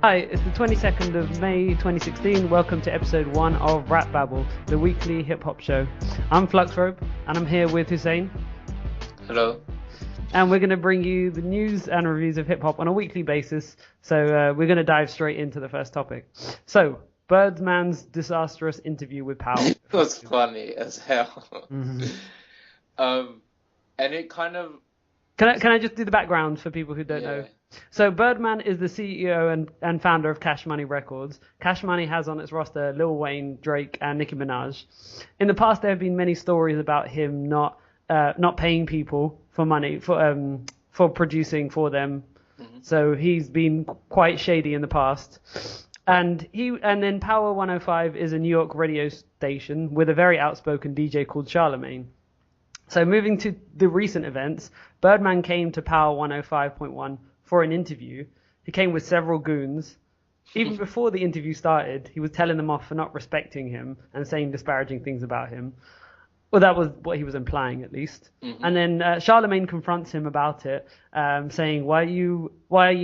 Hi, it's the 22nd of May 2016. Welcome to episode 1 of RapBabble, the weekly hip-hop show. I'm Fluxrobe, and I'm here with Hussein. Hello. And we're going to bring you the news and reviews of hip-hop on a weekly basis. So we're going to dive straight into the first topic. So, Birdman's disastrous interview with Powell. It was funny as hell. Mm-hmm. And it kind of... Can I just do the background for people who don't know? So Birdman is the CEO and founder of Cash Money Records. Cash Money has on its roster Lil Wayne, Drake, and Nicki Minaj. In the past, there have been many stories about him not paying people for money for producing for them. Mm-hmm. So he's been quite shady in the past. And then Power 105 is a New York radio station with a very outspoken DJ called Charlemagne. So moving to the recent events, Birdman came to Power 105.1 for an interview. He came with several goons. Even before the interview started, he was telling them off for not respecting him and saying disparaging things about him. Well, that was what he was implying, at least. Mm-hmm. And then Charlemagne confronts him about it, saying, why are you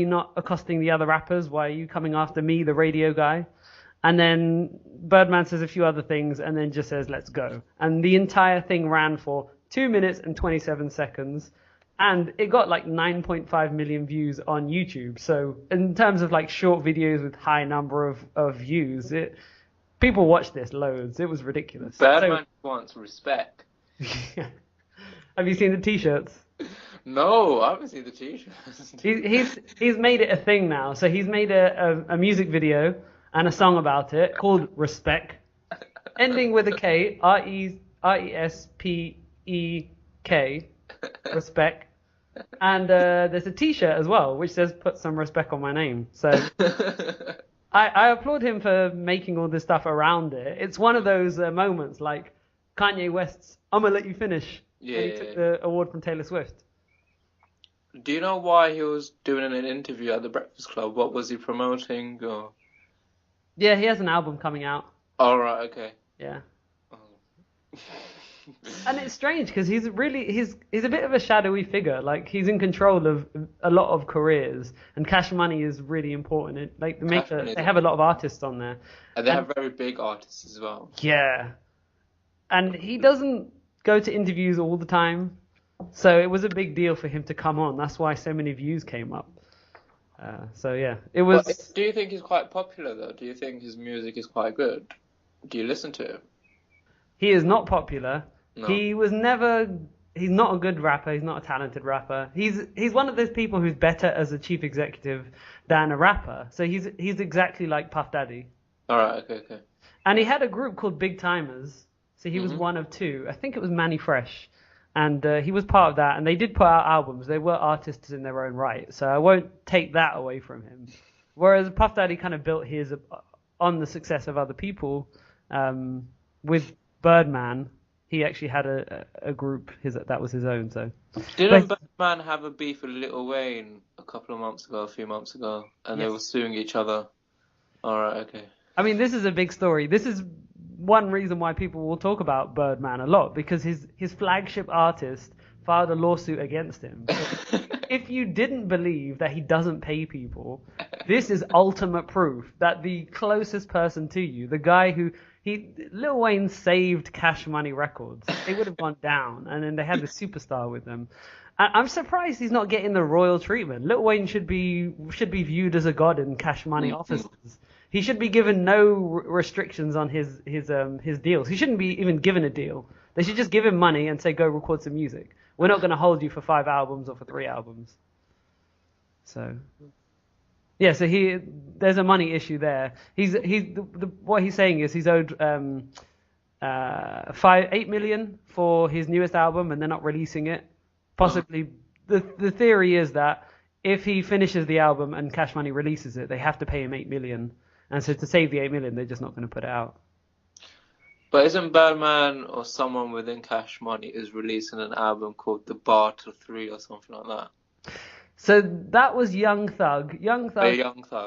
not accosting the other rappers? Why are you coming after me, the radio guy? And then Birdman says a few other things and then just says, let's go. And the entire thing ran for 2 minutes and 27 seconds. And it got like 9.5 million views on YouTube. So in terms of like short videos with high number of views, people watched this loads. It was ridiculous. Birdman wants respect. Have you seen the t-shirts? No, I haven't seen the t-shirts. He's made it a thing now. So he's made a music video and a song about it called Respect, ending with a K, R-E-S-P-E-K, Respect. And there's a t-shirt as well, which says put some respect on my name. So I applaud him for making all this stuff around it. It's one of those moments like Kanye West's I'm gonna let you finish. Yeah, when he took the award from Taylor Swift. Do you know why he was doing an interview at the Breakfast Club? What was he promoting? Or... Yeah, he has an album coming out. Oh, right, okay. Yeah. Oh. And it's strange because he's a bit of a shadowy figure. Like he's in control of a lot of careers, and Cash Money is really important. They have a lot of artists on there, and they have very big artists as well. Yeah, and he doesn't go to interviews all the time, so it was a big deal for him to come on. That's why so many views came up. So yeah, it was. But do you think he's quite popular though? Do you think his music is quite good? Do you listen to him? He is not popular. No. He's not a good rapper. He's not a talented rapper. He's one of those people who's better as a chief executive than a rapper. So he's exactly like Puff Daddy. All right, okay. And he had a group called Big Timers. So he was one of two. I think it was Manny Fresh. And he was part of that. And they did put out albums. They were artists in their own right. So I won't take that away from him. Whereas Puff Daddy kind of built his on the success of other people. With Birdman, he actually had a group that was his own. So didn't Birdman have a beef with Lil Wayne a few months ago, and they were suing each other? All right, okay. I mean, this is a big story. This is one reason why people will talk about Birdman a lot, because his flagship artist filed a lawsuit against him. So if you didn't believe that he doesn't pay people, this is ultimate proof that the closest person to you, the guy who Lil Wayne saved Cash Money Records. They would have gone down, and then they had the superstar with them. I'm surprised he's not getting the royal treatment. Lil Wayne should be viewed as a god in Cash Money offices. He should be given no restrictions on his deals. He shouldn't be even given a deal. They should just give him money and say, go record some music. We're not going to hold you for 5 albums or for 3 albums. So... yeah, so there's a money issue there. What he's saying is he's owed $8 million for his newest album, and they're not releasing it. Possibly, the theory is that if he finishes the album and Cash Money releases it, they have to pay him $8 million, and so to save the $8 million, they're just not going to put it out. But isn't Birdman or someone within Cash Money is releasing an album called The Barter 3 or something like that? So that was Young Thug. Young Thug,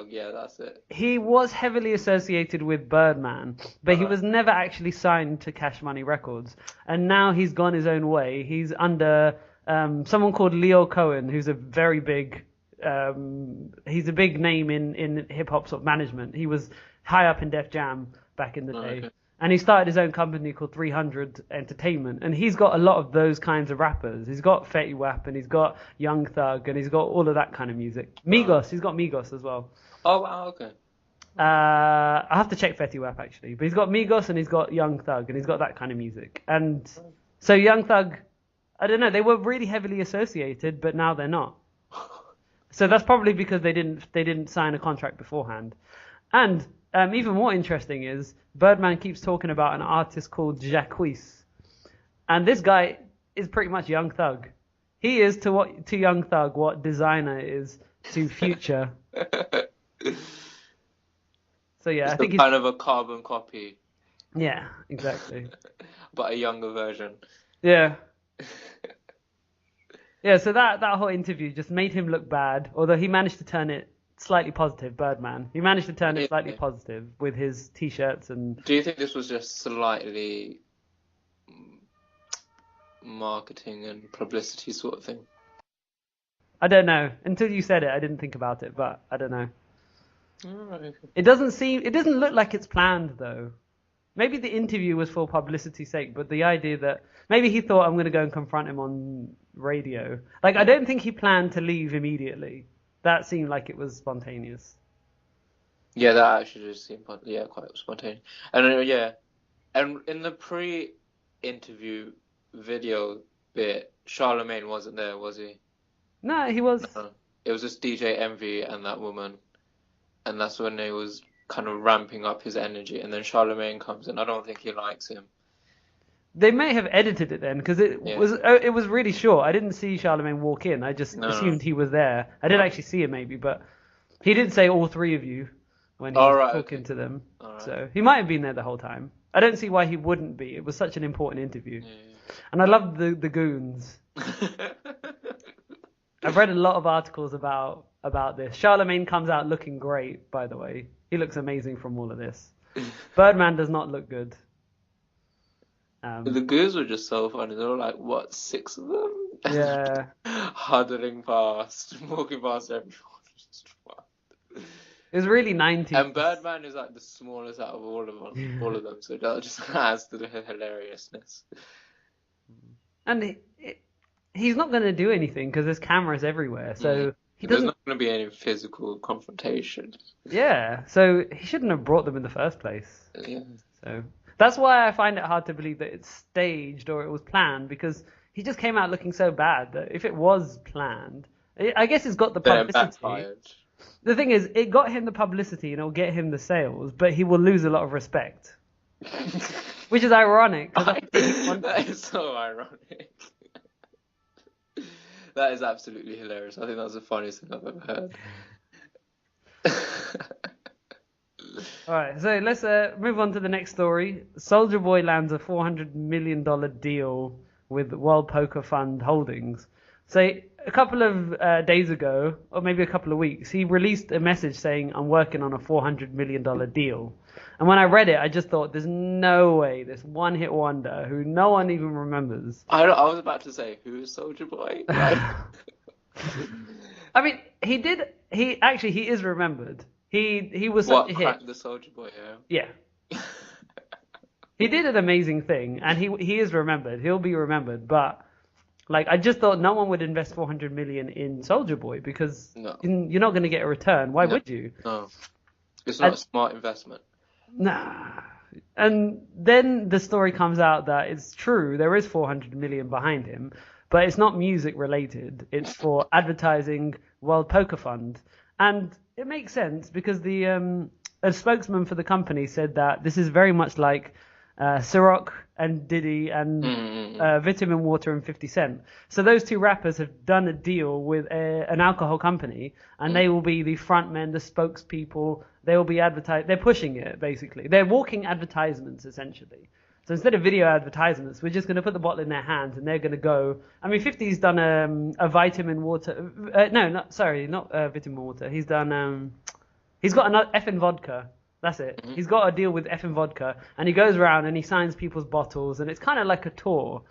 yeah, that's it. He was heavily associated with Birdman, but he was never actually signed to Cash Money Records. And now he's gone his own way. He's under someone called Leo Cohen, who's a very big he's a big name in hip hop sort of management. He was high up in Def Jam back in the day. Okay. And he started his own company called 300 Entertainment. And he's got a lot of those kinds of rappers. He's got Fetty Wap and he's got Young Thug and he's got all of that kind of music. Migos, he's got Migos as well. Oh, wow, okay. I have to check Fetty Wap actually. But he's got Migos and he's got Young Thug and he's got that kind of music. And so Young Thug, I don't know, they were really heavily associated, but now they're not. So that's probably because they didn't sign a contract beforehand. And even more interesting is Birdman keeps talking about an artist called Jacquees, and this guy is pretty much Young Thug. He is to Young Thug what Designer is to Future. So yeah, It's I think he's kind of a carbon copy, yeah, exactly. but a younger version. Yeah. Yeah, so that whole interview just made him look bad, although he managed to turn it slightly positive, Birdman. He managed to turn it slightly positive with his t-shirts and... Do you think this was just slightly marketing and publicity sort of thing? I don't know. Until you said it, I didn't think about it, but I don't know. Alright. It doesn't look like it's planned, though. Maybe the interview was for publicity's sake, but the idea that... Maybe he thought, I'm going to go and confront him on radio. Like, I don't think he planned to leave immediately. That seemed like it was spontaneous. Yeah, that actually just seemed quite spontaneous. And and in the pre-interview video bit, Charlemagne wasn't there, was he? No, he was... No. It was just DJ Envy and that woman, and that's when he was kind of ramping up his energy, and then Charlemagne comes in. I don't think he likes him. They may have edited it then, because it was really short. I didn't see Charlemagne walk in. I just assumed he was there. I did actually see him maybe, but he did say all three of you when he was talking to them. So he might have been there the whole time. I don't see why he wouldn't be. It was such an important interview. Yeah. And I loved the goons. I've read a lot of articles about this. Charlemagne comes out looking great, by the way. He looks amazing from all of this. Birdman does not look good. The goons were just so funny. There were like, what, 6 of them? Yeah. Huddling past, walking past everyone. It was really 90s. And Birdman is like the smallest out of all of them, so that just adds to the hilariousness. And he's not going to do anything because there's cameras everywhere, so there's not going to be any physical confrontation. Yeah, so he shouldn't have brought them in the first place. Yeah. So that's why I find it hard to believe that it's staged or it was planned, because he just came out looking so bad that if it was planned, I guess it's got the publicity. The thing is, it got him the publicity and it'll get him the sales, but he will lose a lot of respect. Which is ironic. That is so ironic. That is absolutely hilarious. I think that's the funniest thing I've ever heard. Alright, so let's move on to the next story. Soulja Boy lands a $400 million deal with World Poker Fund Holdings. So a couple of days ago, or maybe a couple of weeks, he released a message saying, I'm working on a $400 million deal. And when I read it, I just thought, there's no way this one-hit wonder, who no one even remembers. I was about to say, who is Soulja Boy? I mean, he is remembered. He was such a hit. Crack the Soulja Boy, yeah. He did an amazing thing, and he is remembered. He'll be remembered, but... Like, I just thought no one would invest $400 million in Soulja Boy because you're not going to get a return. Why would you? No. It's not a smart investment. Nah. And then the story comes out that it's true, there is $400 million behind him, but it's not music related. It's for advertising World Poker Fund. And it makes sense because a spokesman for the company said that this is very much like Ciroc and Diddy and Vitamin Water and 50 Cent. So those two rappers have done a deal with an alcohol company, and they will be the frontmen, the spokespeople. They will be they're pushing it, basically. They're walking advertisements, essentially. So instead of video advertisements, we're just going to put the bottle in their hands, and they're going to go. I mean, 50's done a Vitamin Water. Not Vitamin Water. He's done. He's got another effing vodka. That's it. He's got a deal with effing vodka, and he goes around and he signs people's bottles, and it's kind of like a tour.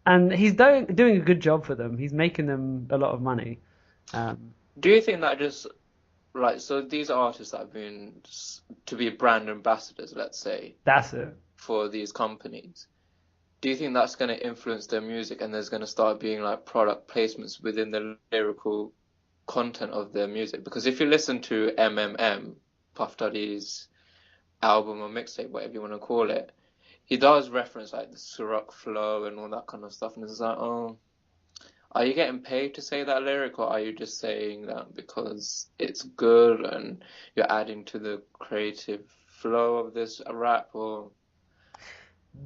And he's doing a good job for them. He's making them a lot of money. Do you think that just like so these artists that have been to be brand ambassadors, let's say, That's it. for these companies? Do you think that's going to influence their music and there's going to start being like product placements within the lyrical content of their music? Because if you listen to Puff Daddy's album or mixtape, whatever you want to call it, he does reference like the Ciroc flow and all that kind of stuff, and it's like, oh, are you getting paid to say that lyric, or are you just saying that because it's good and you're adding to the creative flow of this rap? Or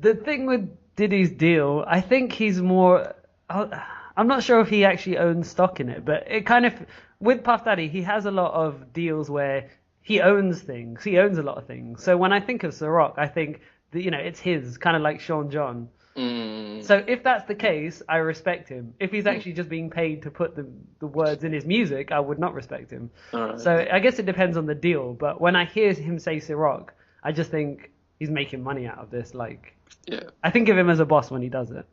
The thing with Diddy's deal, I think he's more. I'm not sure if he actually owns stock in it, but it kind of with Puff Daddy, he has a lot of deals where he owns things. He owns a lot of things. So when I think of Ciroc, I think that, it's his, kind of like Sean John. So if that's the case, I respect him. If he's actually just being paid to put the words in his music, I would not respect him. Alright. So I guess it depends on the deal. But when I hear him say Ciroc, I just think he's making money out of this. Like, yeah, I think of him as a boss when he does it.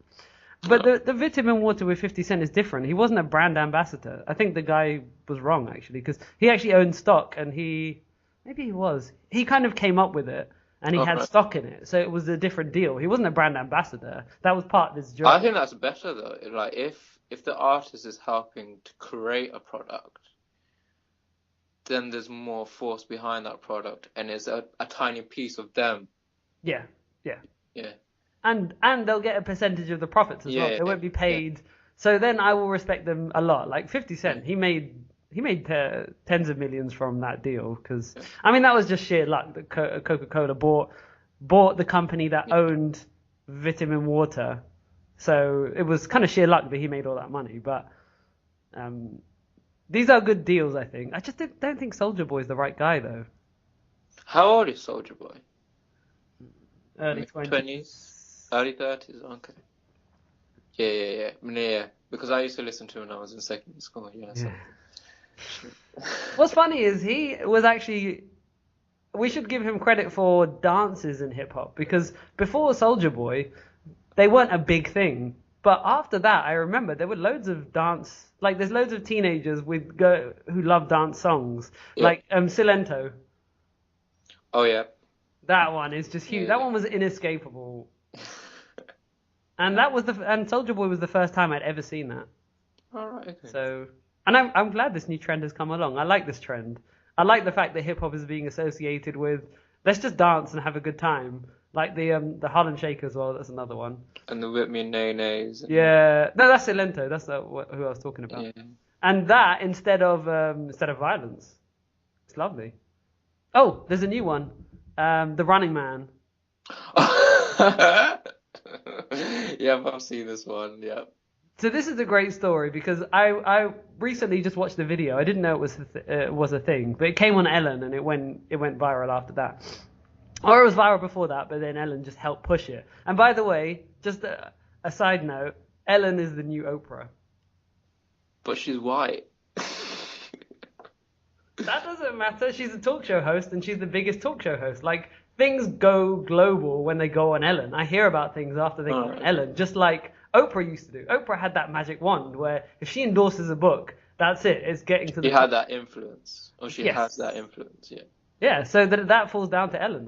But the vitamin water with 50 Cent is different. He wasn't a brand ambassador. I think the guy was wrong, actually, because he actually owned stock, and maybe he was. He kind of came up with it, and he had stock in it, so it was a different deal. He wasn't a brand ambassador. That was part of his job. I think that's better though. Like if the artist is helping to create a product, then there's more force behind that product, and it's a tiny piece of them. Yeah. Yeah. And they'll get a percentage of the profits as well. They won't be paid. Yeah. So then I will respect them a lot. Like 50 Cent, he made tens of millions from that deal, because I mean that was just sheer luck that Coca-Cola bought the company that owned vitamin water. So it was kind of sheer luck that he made all that money. But these are good deals, I think. I just don't think Soulja Boy is the right guy though. How old is Soulja Boy? Early 20s. Early 30s, okay. Yeah. Because I used to listen to him when I was in secondary school. Yeah. So. What's funny is he was actually. We should give him credit for dances in hip hop, because before Soulja Boy, they weren't a big thing. But after that, I remember there were loads of dance. Like there's loads of teenagers who love dance songs, like Silento. Oh yeah. That one is just huge. That one was inescapable. And Soulja Boy was the first time I'd ever seen that. All right. Okay. So, and I'm glad this new trend has come along. I like this trend. I like the fact that hip hop is being associated with let's just dance and have a good time. Like the Harlem Shake as well. That's another one. And the Whip Me Nay Nays. Yeah. No, that's Silento. That's who I was talking about. Yeah. And that instead of violence, it's lovely. Oh, there's a new one. The Running Man. Yeah, I've seen this one. Yeah. So this is a great story because I recently just watched the video. I didn't know it was a thing, but it came on Ellen and it went viral after that. Or it was viral before that, but then Ellen just helped push it. And by the way, just a side note, Ellen is the new Oprah. But she's white. That doesn't matter. She's a talk show host, and she's the biggest talk show host. Like, things go global when they go on Ellen. I hear about things after they go on Ellen, just like Oprah used to do. Oprah had that magic wand where if she endorses a book, that's it. It's getting to the... She had that influence. Or she has that influence, yeah. Yeah, so that falls down to Ellen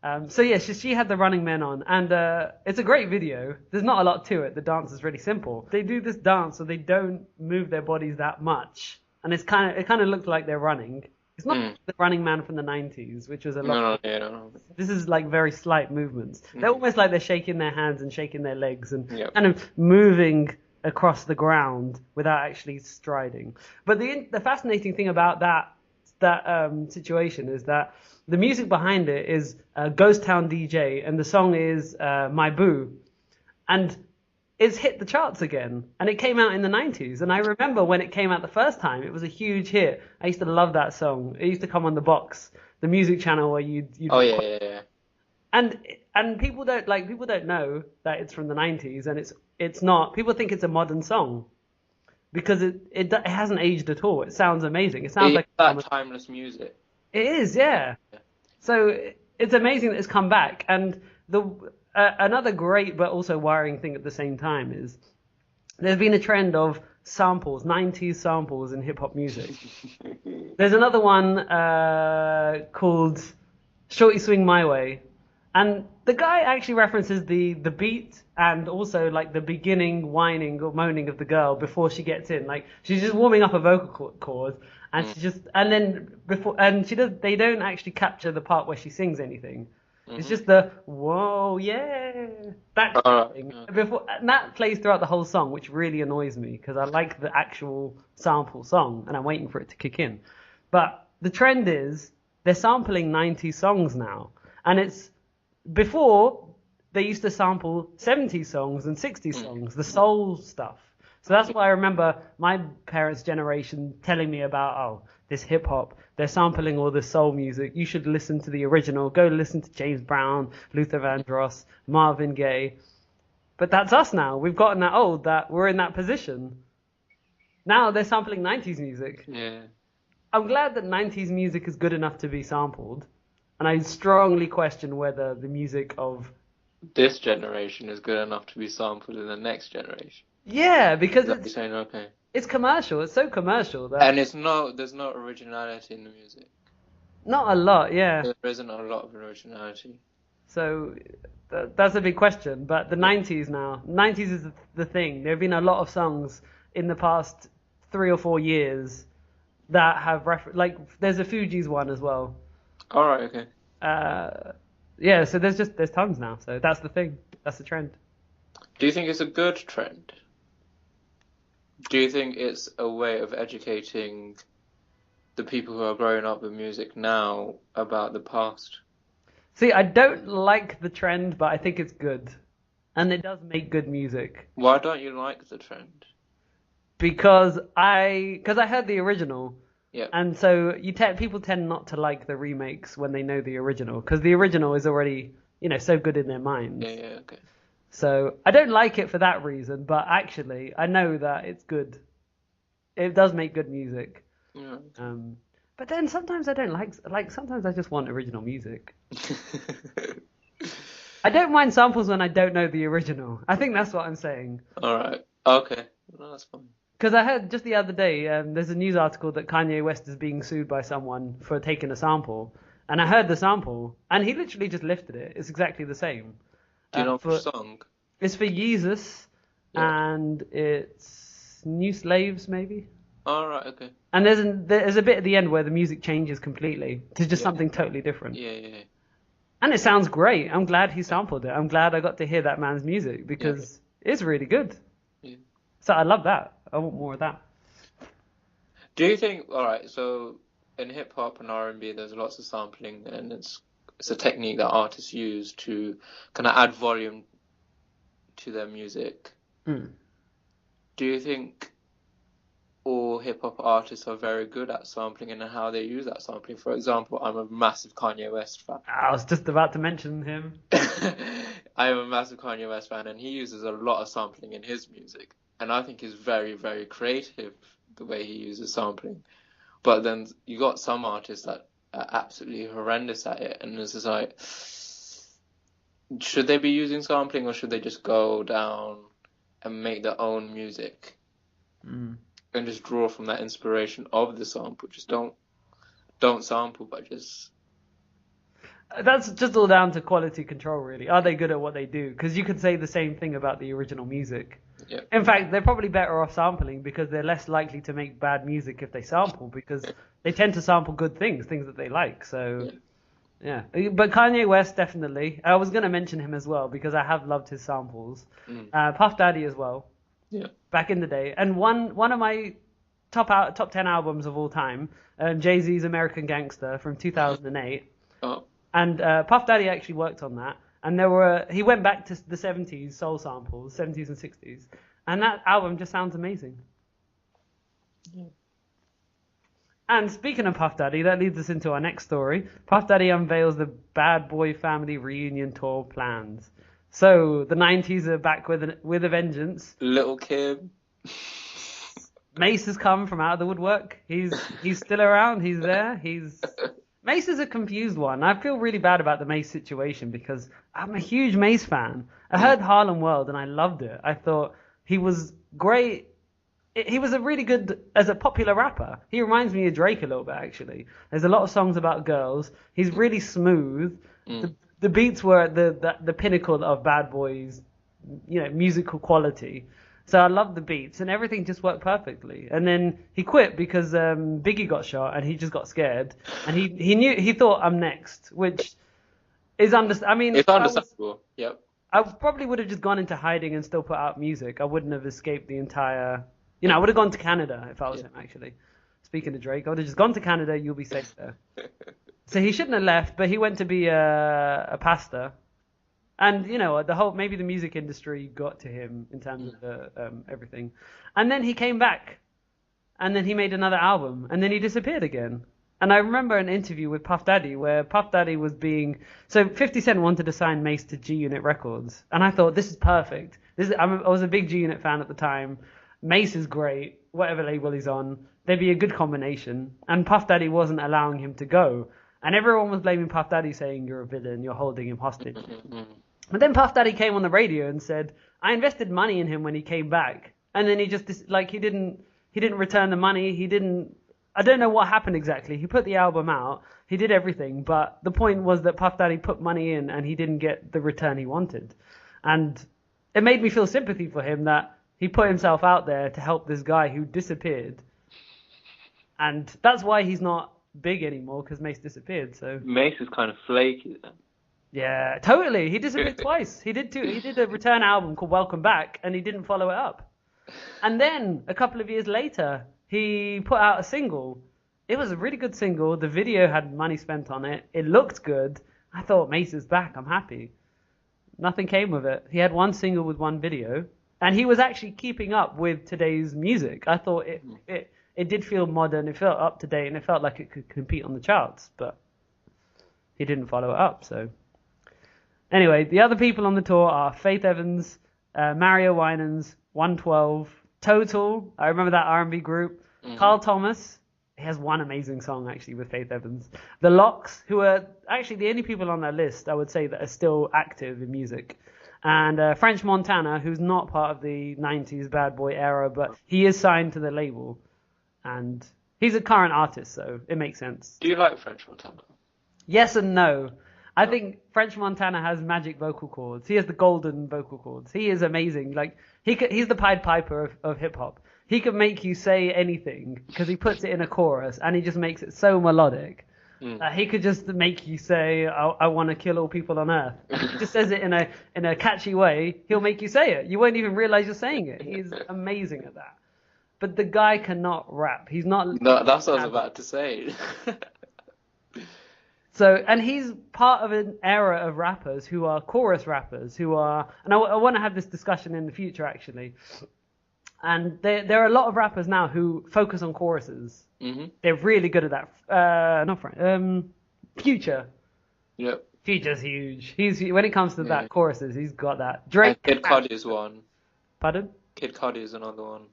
now. So yeah, she had the Running Man on, and it's a great video. There's not a lot to it. The dance is really simple. They do this dance so they don't move their bodies that much, and it kind of looks like they're running. It's not the Running Man from the 90s, which was a lot. No. This is like very slight movements. They're almost like they're shaking their hands and shaking their legs and kind of moving across the ground without actually striding. But the fascinating thing about that situation is that the music behind it is Ghost Town DJ, and the song is My Boo, and it's hit the charts again, and it came out in the 90s, and I remember when it came out the first time, it was a huge hit. I used to love that song. It used to come on The Box, the music channel where you'd yeah. And people don't know that it's from the 90s, and it's not. People think it's a modern song because it hasn't aged at all. It sounds amazing. It sounds like that timeless music. It is, yeah. So it's amazing that it's come back. And another great but also worrying thing at the same time is there's been a trend of samples, 90s samples in hip hop music. There's another one called Shorty Swing My Way. And the guy actually references the beat and also like the beginning whining or moaning of the girl before she gets in. Like she's just warming up a vocal cord and they don't actually capture the part where she sings anything. It's just the whoa, yeah, that kind of thing. And that plays throughout the whole song, which really annoys me because I like the actual sample song and I'm waiting for it to kick in. But the trend is they're sampling 90s songs now, and it's before they used to sample 70s songs and 60s songs, the soul stuff. So that's why I remember my parents' generation telling me about, this hip hop, they're sampling all this soul music. You should listen to the original. Go listen to James Brown, Luther Vandross, Marvin Gaye. But that's us now. We've gotten that old that we're in that position. Now they're sampling 90s music. Yeah. I'm glad that 90s music is good enough to be sampled. And I strongly question whether the music of this generation is good enough to be sampled in the next generation. Yeah, because You're saying, okay. It's commercial. It's so commercial. And there's no originality in the music. Not a lot, yeah. There isn't a lot of originality. So that's a big question. But the 90s now, 90s is the thing. There have been a lot of songs in the past 3 or 4 years that have like there's a Fugees one as well. All right, okay. Yeah, so there's tons now. So that's the thing. That's the trend. Do you think it's a good trend? Do you think it's a way of educating the people who are growing up with music now about the past? See, I don't like the trend, but I think it's good. And it does make good music. Why don't you like the trend? Because I heard the original. Yeah. And so people tend not to like the remakes when they know the original, because the original is already, so good in their minds. Yeah, okay. So I don't like it for that reason, but actually I know that it's good. It does make good music. Yeah. But then sometimes I don't like sometimes I just want original music. I don't mind samples when I don't know the original. I think that's what I'm saying. All right. Okay. No, that's fine. Because I heard just the other day, there's a news article that Kanye West is being sued by someone for taking a sample. And I heard the sample, and he literally just lifted it. It's exactly the same. Do you know which song? It's for Yeezus, and it's New Slaves, maybe. All right, okay. And there's a bit at the end where the music changes completely to just something totally different. Yeah. And it sounds great. I'm glad he sampled it. I'm glad I got to hear that man's music because it's really good. Yeah. So I love that. I want more of that. Do you think? All right, so in hip hop and R&B, there's lots of sampling, and it's a technique that artists use to kind of add volume to their music. Mm. Do you think all hip hop artists are very good at sampling and how they use that sampling? For example, I'm a massive Kanye West fan. I was just about to mention him. I am a massive Kanye West fan, and he uses a lot of sampling in his music. And I think he's very, very creative the way he uses sampling. But then you got some artists that are absolutely horrendous at it, and it's just like, should they be using sampling or should they just go down and make their own music and just draw from that inspiration of the sample? Just don't sample, but just... That's just all down to quality control, really. Are they good at what they do? Because you could say the same thing about the original music. Yeah. In fact, they're probably better off sampling because they're less likely to make bad music if they sample, because they tend to sample good things that they like. So, yeah. But Kanye West, definitely. I was going to mention him as well because I have loved his samples. Puff Daddy as well. Yeah. Back in the day. And one of my top 10 albums of all time, Jay-Z's American Gangster from 2008. Oh. And Puff Daddy actually worked on that. And he went back to the 70s soul samples, 70s and 60s. And that album just sounds amazing. Yeah. And speaking of Puff Daddy, that leads us into our next story. Puff Daddy unveils the Bad Boy Family reunion tour plans. So the 90s are back with a vengeance. Little Kim. Mace has come from out of the woodwork. He's still around. He's there. Mace is a confused one. I feel really bad about the Mace situation because I'm a huge Mace fan. I heard Harlem World and I loved it. I thought he was great. He was a really good as a popular rapper. He reminds me of Drake a little bit, actually. There's a lot of songs about girls. He's really smooth. The beats were at the pinnacle of Bad Boy's, musical quality. So I loved the beats, and everything just worked perfectly. And then he quit because Biggie got shot, and he just got scared. And he thought, I'm next, which is It's understandable. Yep. I probably would have just gone into hiding and still put out music. I wouldn't have escaped the entire. I would have gone to Canada if I was him, actually. Speaking of Drake, I would have just gone to Canada. You'll be safe there. So he shouldn't have left, but he went to be a pastor. And, maybe the music industry got to him in terms of everything. And then he came back. And then he made another album. And then he disappeared again. And I remember an interview with Puff Daddy where Puff Daddy was So 50 Cent wanted to sign Mace to G-Unit Records. And I thought, this is perfect. I was a big G-Unit fan at the time. Mace is great, whatever label he's on. They'd be a good combination. And Puff Daddy wasn't allowing him to go. And everyone was blaming Puff Daddy, saying, you're a villain, you're holding him hostage. But then Puff Daddy came on the radio and said, I invested money in him when he came back. And then he just, he didn't return the money. I don't know what happened exactly. He put the album out. He did everything. But the point was that Puff Daddy put money in and he didn't get the return he wanted. And it made me feel sympathy for him that he put himself out there to help this guy who disappeared. And that's why he's not big anymore, because Mace disappeared. So Mace is kind of flaky then. Yeah, totally. He disappeared twice. He did a return album called Welcome Back, and he didn't follow it up. And then a couple of years later, he put out a single. It was a really good single. The video had money spent on it. It looked good. I thought, Mace is back. I'm happy. Nothing came of it. He had one single with one video. And he was actually keeping up with today's music. I thought it did feel modern. It felt up to date, and it felt like it could compete on the charts. But he didn't follow it up. So anyway, the other people on the tour are Faith Evans, Mario Winans, 112, Total. I remember that R&B group. Carl Thomas. He has one amazing song actually with Faith Evans. The Lox, who are actually the only people on that list I would say that are still active in music. And French Montana, who's not part of the 90s Bad Boy era, but he is signed to the label. And he's a current artist, so it makes sense. Do you like French Montana? Yes and no. I think French Montana has magic vocal cords. He has the golden vocal cords. He is amazing. Like he's the Pied Piper of hip hop. He can make you say anything because he puts it in a chorus and he just makes it so melodic. He could just make you say, I want to kill all people on earth. He just says it in a catchy way. He'll make you say it. You won't even realize you're saying it. He's amazing at that. But the guy cannot rap. He's not. No, that's what I was about to say. So, and he's part of an era of rappers who are chorus rappers, and I want to have this discussion in the future actually. And there are a lot of rappers now who focus on choruses. Mm-hmm. They're really good at that. Future. Yep. Future's huge. When it comes to that choruses, he's got that. Drake. And Kid Cudi is one. Pardon? Kid Cudi is another one.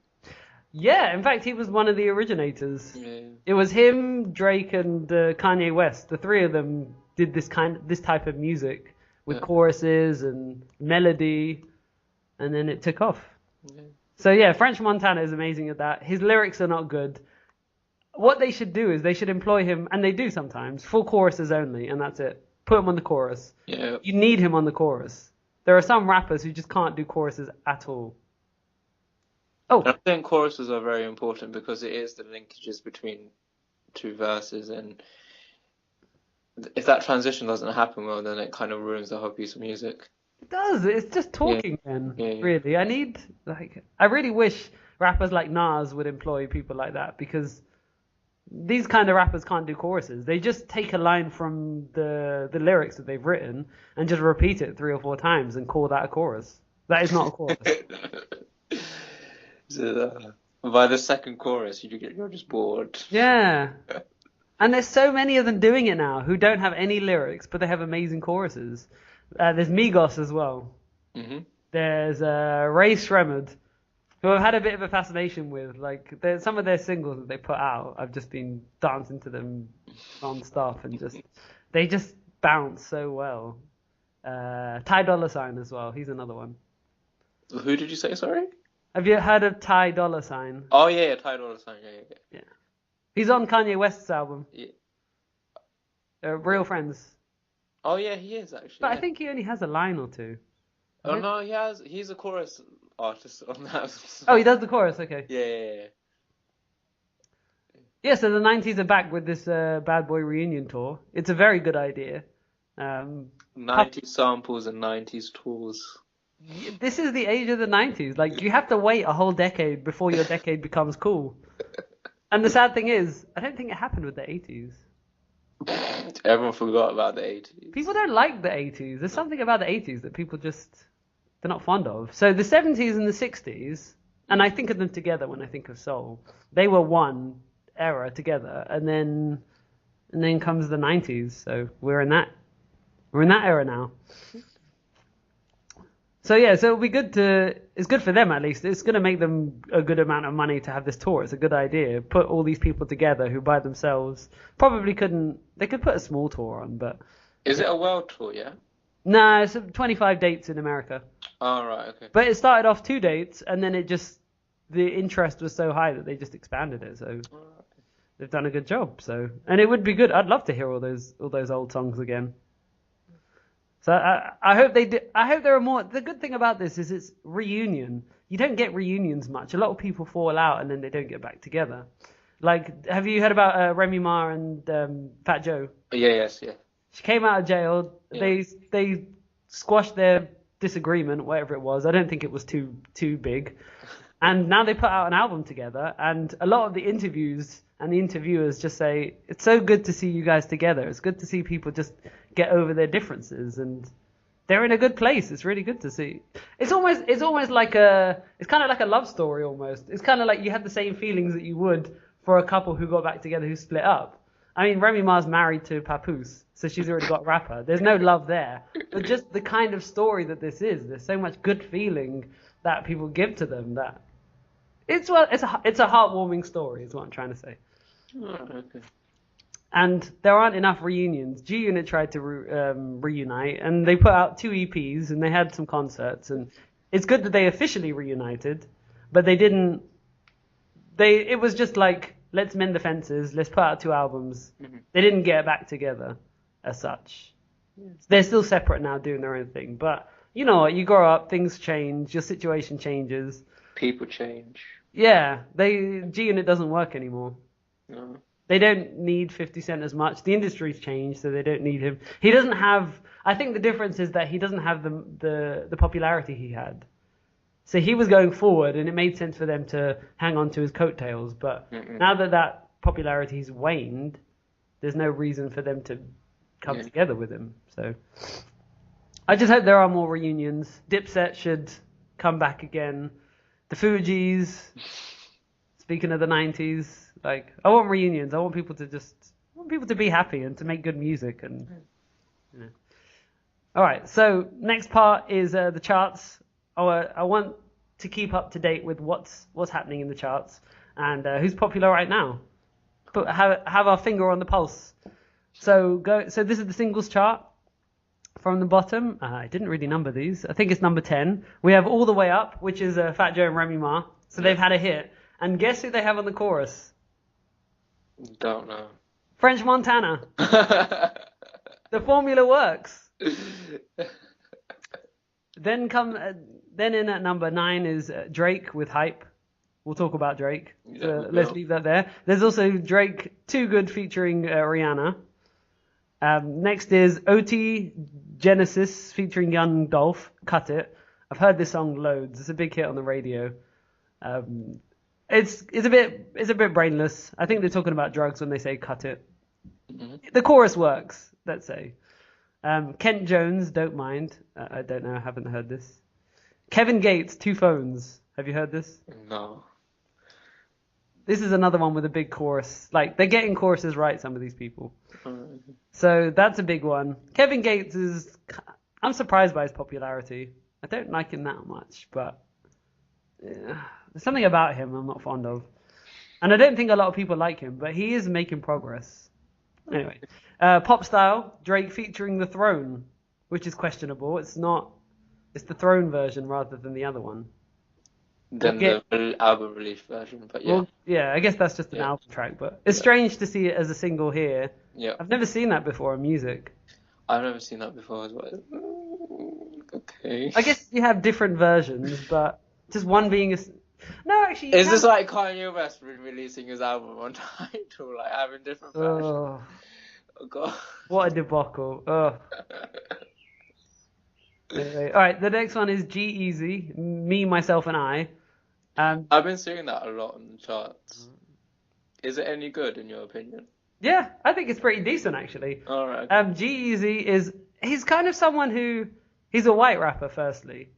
Yeah, in fact, he was one of the originators. Yeah. It was him, Drake, and Kanye West. The three of them did this type of music with choruses and melody, and then it took off. Yeah. So yeah, French Montana is amazing at that. His lyrics are not good. What they should do is they should employ him, and they do sometimes, full choruses only, and that's it. Put him on the chorus. Yeah. You need him on the chorus. There are some rappers who just can't do choruses at all. Oh. I think choruses are very important because it is the linkages between two verses, and if that transition doesn't happen well, then it kind of ruins the whole piece of music. It does. It's just talking then, really. I really wish rappers like Nas would employ people like that, because these kind of rappers can't do choruses. They just take a line from the lyrics that they've written and just repeat it 3 or 4 times and call that a chorus. That is not a chorus. So, by the second chorus, you're just bored. Yeah. And there's so many of them doing it now who don't have any lyrics, but they have amazing choruses. There's Migos as well. Mm-hmm. There's Ray Shremmerd, who I've had a bit of a fascination with. Like, some of their singles that they put out, I've just been dancing to them non-stop, and they just bounce so well. Ty Dolla $ign as well. He's another one. Who did you say, sorry? Have you heard of Ty Dolla Sign? Oh yeah, Ty Dolla Sign. Yeah. Yeah. He's on Kanye West's album, Yeah. Real Friends. Oh yeah, he is actually. But I Yeah. think he only has a line or two. Oh no, he's a chorus artist on that. Oh, he does the chorus. Okay. Yeah. Yeah, so the 90s are back with this Bad Boy reunion tour. It's a very good idea. 90s samples and 90s tools. This is the age of the 90s. Like, you have to wait a whole decade before your decade becomes cool. And the sad thing is, I don't think it happened with the 80s. Everyone forgot about the 80s. People don't like the 80s. There's something about the 80s that people they're not fond of. So the 70s and the 60s, and I think of them together when I think of soul, they were one era together, and then comes the 90s. So we're in that era now. So yeah, so it'll be it's good for them at least. It's going to make them a good amount of money to have this tour. It's a good idea. Put all these people together who by themselves probably couldn't, they could put a small tour on, but. Is it a world tour, yeah? No, it's 25 dates in America. Oh, right, okay. But it started off 2 dates, and then the interest was so high that they just expanded it. So they've done a good job. So, and it would be good. I'd love to hear all those old songs again. So I hope they do. I hope there are more. The good thing about this is it's reunion. You don't get reunions much. A lot of people fall out and then they don't get back together. Like, have you heard about Remy Ma and Fat Joe? Yeah. She came out of jail. Yeah. They squashed their disagreement, whatever it was. I don't think it was too big. And now they put out an album together. And a lot of the interviews and the interviewers just say, it's so good to see you guys together. It's good to see people just get over their differences, and they're in a good place. It's really good to see. It's almost like it's kind of like a love story almost. It's kind of like you have the same feelings that you would for a couple who got back together who split up. I mean, Remy Ma's married to Papoose, so she's already got a rapper. There's no love there, but just the kind of story that this is. There's so much good feeling that people give to them that it's a heartwarming story. Is what I'm trying to say. Oh, okay. And there aren't enough reunions. G-Unit tried to reunite, and they put out 2 EPs, and they had some concerts, and it's good that they officially reunited, but they didn't. It was just like, let's mend the fences, let's put out 2 albums. Mm-hmm. They didn't get back together as such. Yeah. They're still separate now, doing their own thing. But you know what? You grow up, things change, your situation changes. People change. Yeah, G-Unit doesn't work anymore. No. They don't need 50 Cent as much. The industry's changed, so they don't need him. He doesn't have. I think the difference is that he doesn't have the popularity he had. So he was going forward, and it made sense for them to hang on to his coattails. But now that popularity's waned, there's no reason for them to come together with him. So I just hope there are more reunions. Dipset should come back again. The Fugees. Speaking of the 90s. Like, I want reunions. I want people to be happy and to make good music. And all right. So next part is the charts. I want to keep up to date with what's happening in the charts and who's popular right now. Have our finger on the pulse. So So this is the singles chart from the bottom. I didn't really number these. I think it's number 10. We have All the Way Up, which is Fat Joe and Remy Ma. So they've had a hit. And guess who they have on the chorus? Don't know. French Montana. The formula works. Then in at number 9 is Drake with Hype. We'll talk about Drake. So let's leave that there. There's also Drake Too Good featuring Rihanna. Next is OT Genesis featuring Young Dolph. Cut It. I've heard this song loads. It's a big hit on the radio. It's a bit brainless. I think they're talking about drugs when they say cut it. Mm-hmm. The chorus works, let's say. Kent Jones, Don't Mind. I don't know. I haven't heard this. Kevin Gates, Two Phones. Have you heard this? No. This is another one with a big chorus. Like, they're getting choruses right, some of these people. So that's a big one. Kevin Gates I'm surprised by his popularity. I don't like him that much, but there's something about him I'm not fond of. And I don't think a lot of people like him, but he is making progress. Anyway, Pop Style, Drake featuring The Throne, which is questionable. It's the Throne version rather than the other one. than Okay. the album release version. But yeah, Well, yeah, I guess that's just an yeah, album track, but it's strange to see it as a single here. yeah. I've never seen that before in music. I've never seen that before as well. Okay. I guess you have different versions, but just one being a. No, actually, you Is this can. like Kanye West releasing his album on title, like having different versions? Oh, Oh god. what a debacle. Oh. Anyway, all right, the next one is G-Eazy, Me, Myself, and I. Um, I've been seeing that a lot on the charts. Is it any good in your opinion? yeah, I think it's pretty decent, actually. All right. G-Eazy he's kind of someone he's a white rapper, firstly.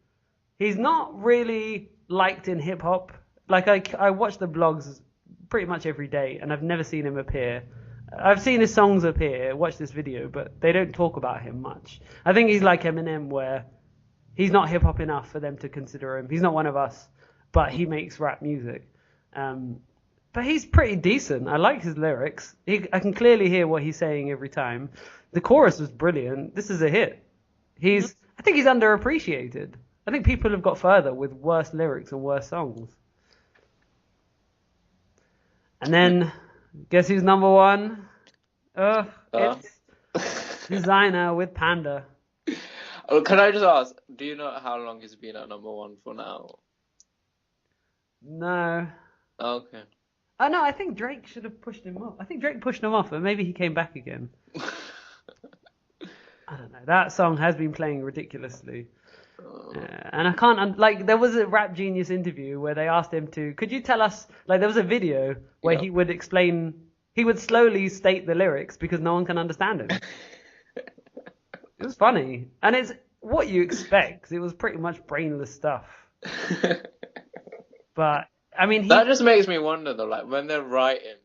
He's not really liked in hip hop. Like I watch the blogs pretty much every day, and I've never seen him appear. I've seen his songs appear, watch this video, but they don't talk about him much. I think he's like Eminem, where he's not hip hop enough for them to consider him. He's not one of us, but he makes rap music. But he's pretty decent. I like his lyrics. I can clearly hear what he's saying every time. The chorus was brilliant. This is a hit. I think he's underappreciated. I think people have got further with worse lyrics and worse songs. And then, guess who's number one? It's Designer with Panda. Oh, can I just ask, do you know how long he's been at number one for now? No. Okay. Oh no, I think Drake should have pushed him off. I think Drake pushed him off, but maybe he came back again. I don't know. That song has been playing ridiculously. And I can't, there was a Rap Genius interview where they asked him could you tell us, there was a video where he would slowly state the lyrics because no one can understand him. It was funny. And it's what you expect. It was pretty much brainless stuff. But, I mean, that just makes me wonder though, when they were writing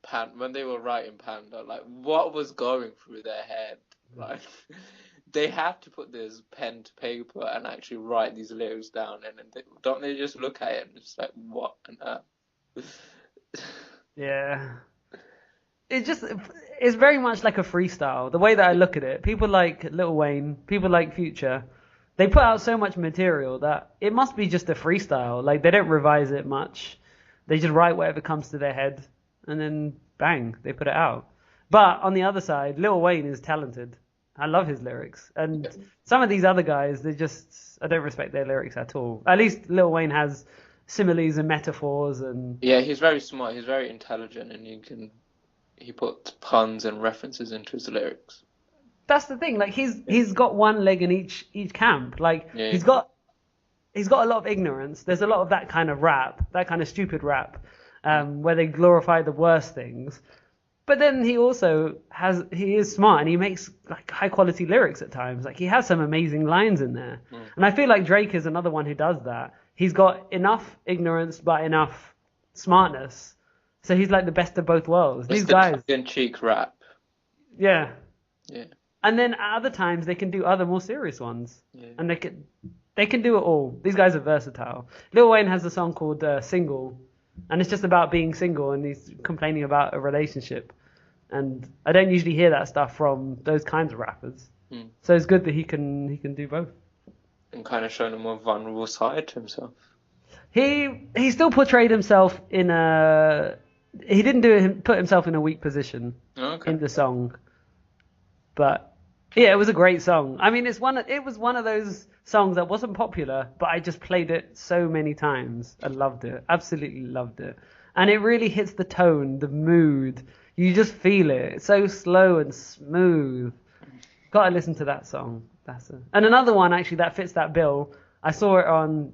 Panda, what was going through their head? They have to put this pen to paper and actually write these lyrics down, and don't they just look at it and just what on earth? Yeah. It's very much like a freestyle. The way that I look at it, people like Lil Wayne, people like Future, they put out so much material that it must be just a freestyle. They don't revise it much. They just write whatever comes to their head, and then bang, they put it out. But on the other side, Lil Wayne is talented. I love his lyrics. And some of these other guys, I don't respect their lyrics at all. At least Lil Wayne has similes and metaphors and... Yeah, he's very smart, he's very intelligent, and he puts puns and references into his lyrics. That's the thing, he's got one leg in each camp. He's got a lot of ignorance. There's a lot of that kind of rap, that kind of stupid rap, where they glorify the worst things. But then he is smart and he makes high quality lyrics at times. He has some amazing lines in there. And I feel like Drake is another one who does that. He's got enough ignorance but enough smartness. So he's like the best of both worlds. These guys tongue-in-cheek rap. Yeah. Yeah. And then at other times they can do other more serious ones. Yeah. And they can do it all. These guys are versatile. Lil Wayne has a song called Single. And it's just about being single, and he's complaining about a relationship. And I don't usually hear that stuff from those kinds of rappers. So it's good that he can do both. And kind of showing a more vulnerable side to himself. He still portrayed himself he didn't put himself in a weak position in the song. But yeah, it was a great song. I mean, it was one of those songs that wasn't popular, but I just played it so many times. I loved it. Absolutely loved it. And it really hits the tone, the mood. You just feel it. It's so slow and smooth. Gotta listen to that song. And another one actually that fits that bill. I saw it on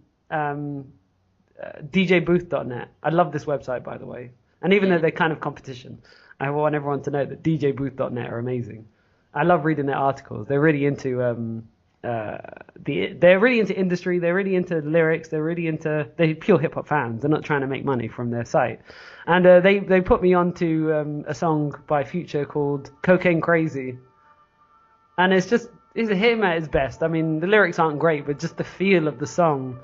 djbooth.net. I love this website, by the way. And even though they're kind of competition, I want everyone to know that djbooth.net are amazing. I love reading their articles. They're really into they're really into industry. They're really into lyrics. They're pure hip hop fans. They're not trying to make money from their site. And they put me onto a song by Future called "Cocaine Crazy," and it's him at his best. I mean, the lyrics aren't great, but just the feel of the song,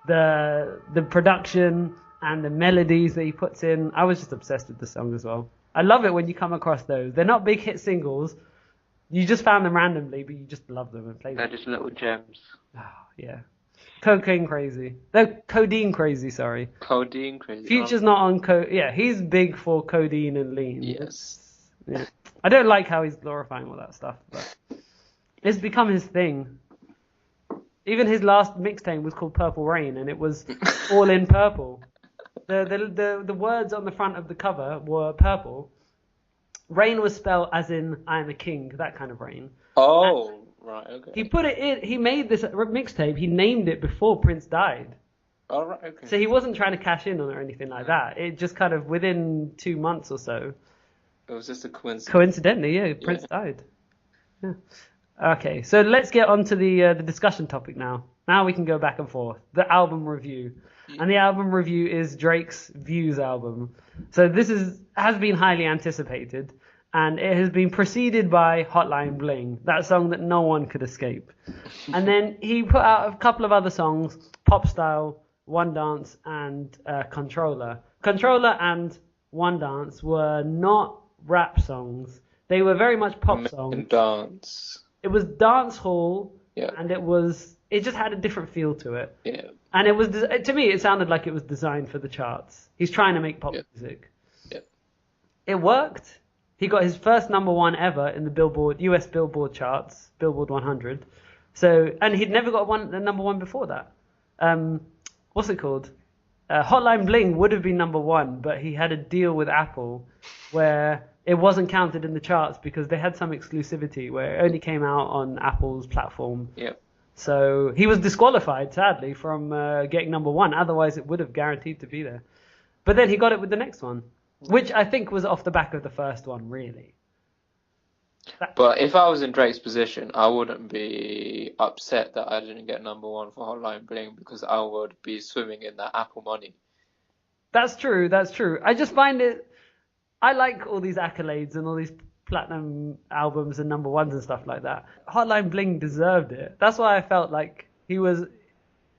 the production and the melodies that he puts in. I was just obsessed with the song as well. I love it when you come across those. They're not big hit singles. You just found them randomly, but you just love them and play them. They're just little gems. Oh, yeah. Cocaine crazy. No, codeine crazy, sorry. Codeine crazy. Future's not on yeah, he's big for codeine and lean. Yes. Yeah. I don't like how he's glorifying all that stuff, but it's become his thing. Even his last mixtape was called Purple Rain, and it was all in purple. The words on the front of the cover were purple. Rain was spelled as in I am a king, that kind of rain. Oh, right, okay. He put it in. He made this mixtape. He named it before Prince died. Oh, right, okay. So he wasn't trying to cash in on it or anything like that. It just kind of within 2 months or so. It was just a coincidence. Coincidentally, yeah, Prince died. Yeah. Okay, so let's get on to the discussion topic now. Now we can go back and forth. The album review. And the album review is Drake's Views album. So this has been highly anticipated, and it has been preceded by Hotline Bling, that song that no one could escape. And then he put out a couple of other songs, Pop Style, One Dance, and Controller. Controller and One Dance were not rap songs. They were very much pop songs. Dance. It was dance hall, Yeah. and it just had a different feel to it. Yeah. And it was, to me, it sounded like it was designed for the charts. He's trying to make pop music. Yeah. It worked. He got his first #1 ever in the US Billboard charts, Billboard 100. So, and he'd never got the #1 before that. What's it called? Hotline Bling would have been #1, but he had a deal with Apple where it wasn't counted in the charts because they had some exclusivity where it only came out on Apple's platform. Yeah. So he was disqualified, sadly, from getting #1. Otherwise, it would have guaranteed to be there. But then he got it with the next one, which I think was off the back of the first one, really. But if I was in Drake's position, I wouldn't be upset that I didn't get #1 for Hotline Bling because I would be swimming in that Apple money. That's true. That's true. I just find it. I like all these accolades and all these platinum albums and #1s and stuff like that. Hotline Bling deserved it. That's why I felt like he was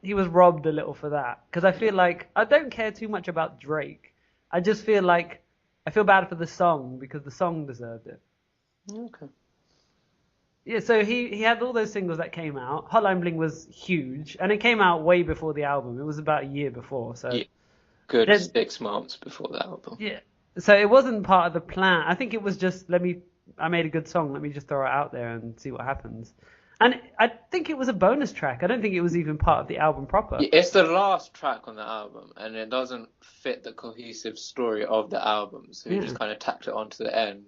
robbed a little for that. Because I feel like I don't care too much about Drake. I just feel like I feel bad for the song because the song deserved it. Okay. Yeah, so he had all those singles that came out. Hotline Bling was huge, and it came out way before the album. It was about a year before. So yeah. Good 6 months before the album. Yeah. So it wasn't part of the plan. I think it was just I made a good song. Let me just throw it out there and see what happens. And I think it was a bonus track. I don't think it was even part of the album proper. It's the last track on the album, and it doesn't fit the cohesive story of the album. So he just kind of tacked it onto the end.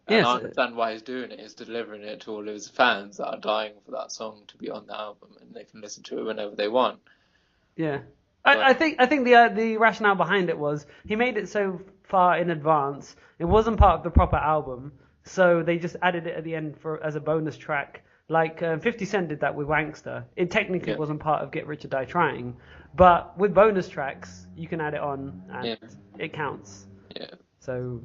And I understand why he's doing it. He's delivering it to all of his fans that are dying for that song to be on the album, and they can listen to it whenever they want. Yeah. I think the rationale behind it was he made it so far in advance. It wasn't part of the proper album, so they just added it at the end as a bonus track. Like 50 Cent did that with Wankster. It technically wasn't part of Get Rich or Die Trying, but with bonus tracks you can add it on and it counts. Yeah. So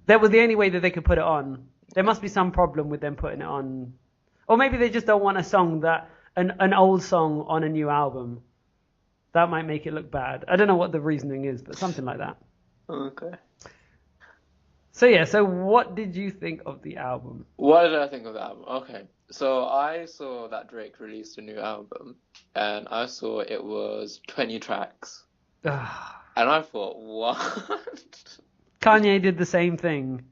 that was the only way that they could put it on. There must be some problem with them putting it on, or maybe they just don't want a song an old song on a new album. That might make it look bad. I don't know what the reasoning is, but something like that. Okay. So what did you think of the album? What did I think of the album? Okay. So I saw that Drake released a new album, and I saw it was 20 tracks. And I thought, what? Kanye did the same thing.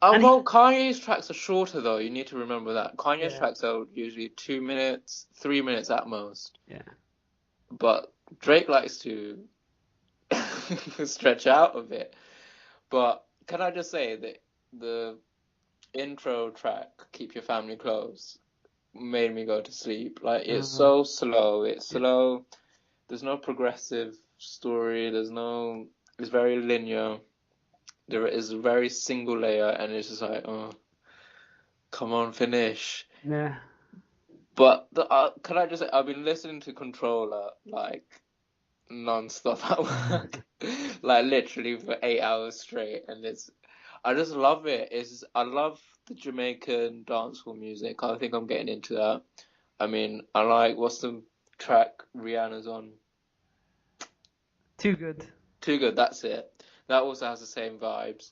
Kanye's tracks are shorter, though. You need to remember that. Kanye's tracks are usually 2 minutes, 3 minutes at most. Yeah. But Drake likes to stretch out a bit. But can I just say that the intro track, Keep Your Family Close, made me go to sleep. Like, it's so slow. It's slow. There's no progressive story. It's very linear. There is a very single layer, and it's just like, oh, come on, finish. Yeah. But can I just say, I've been listening to Controller like non-stop at work, like literally for 8 hours straight, and I just love it. I love the Jamaican dancehall music. I think I'm getting into that. I mean, I like, what's the track Rihanna's on? Too Good. That's it. That also has the same vibes.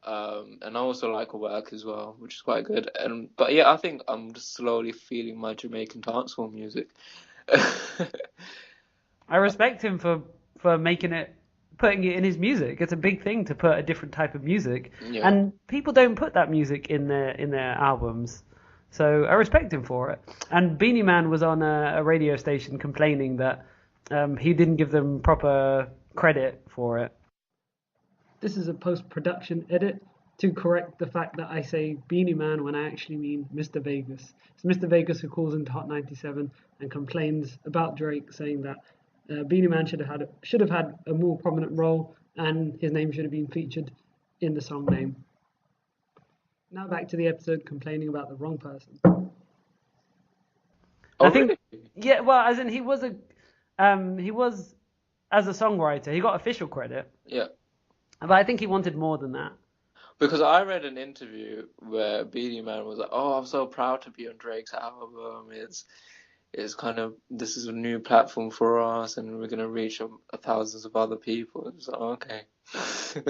And I also like her work as well, which is quite good. But yeah, I think I'm just slowly feeling my Jamaican dancehall music. I respect him for putting it in his music. It's a big thing to put a different type of music, Yeah. and people don't put that music in their albums. So I respect him for it. And Beanie Man was on a radio station complaining that he didn't give them proper credit for it. This is a post-production edit to correct the fact that I say Beanie Man when I actually mean Mr. Vegas. It's Mr. Vegas who calls into Hot 97 and complains about Drake, saying that Beanie Man should have had a more prominent role and his name should have been featured in the song name. Now back to the episode complaining about the wrong person. Oh, I think, really? yeah, well, as in he was as a songwriter, he got official credit, Yeah. but I think he wanted more than that. Because I read an interview where Beanie Man was like, "Oh, I'm so proud to be on Drake's album. It's kind of, this is a new platform for us, and we're gonna reach thousands of other people." It's like, okay. So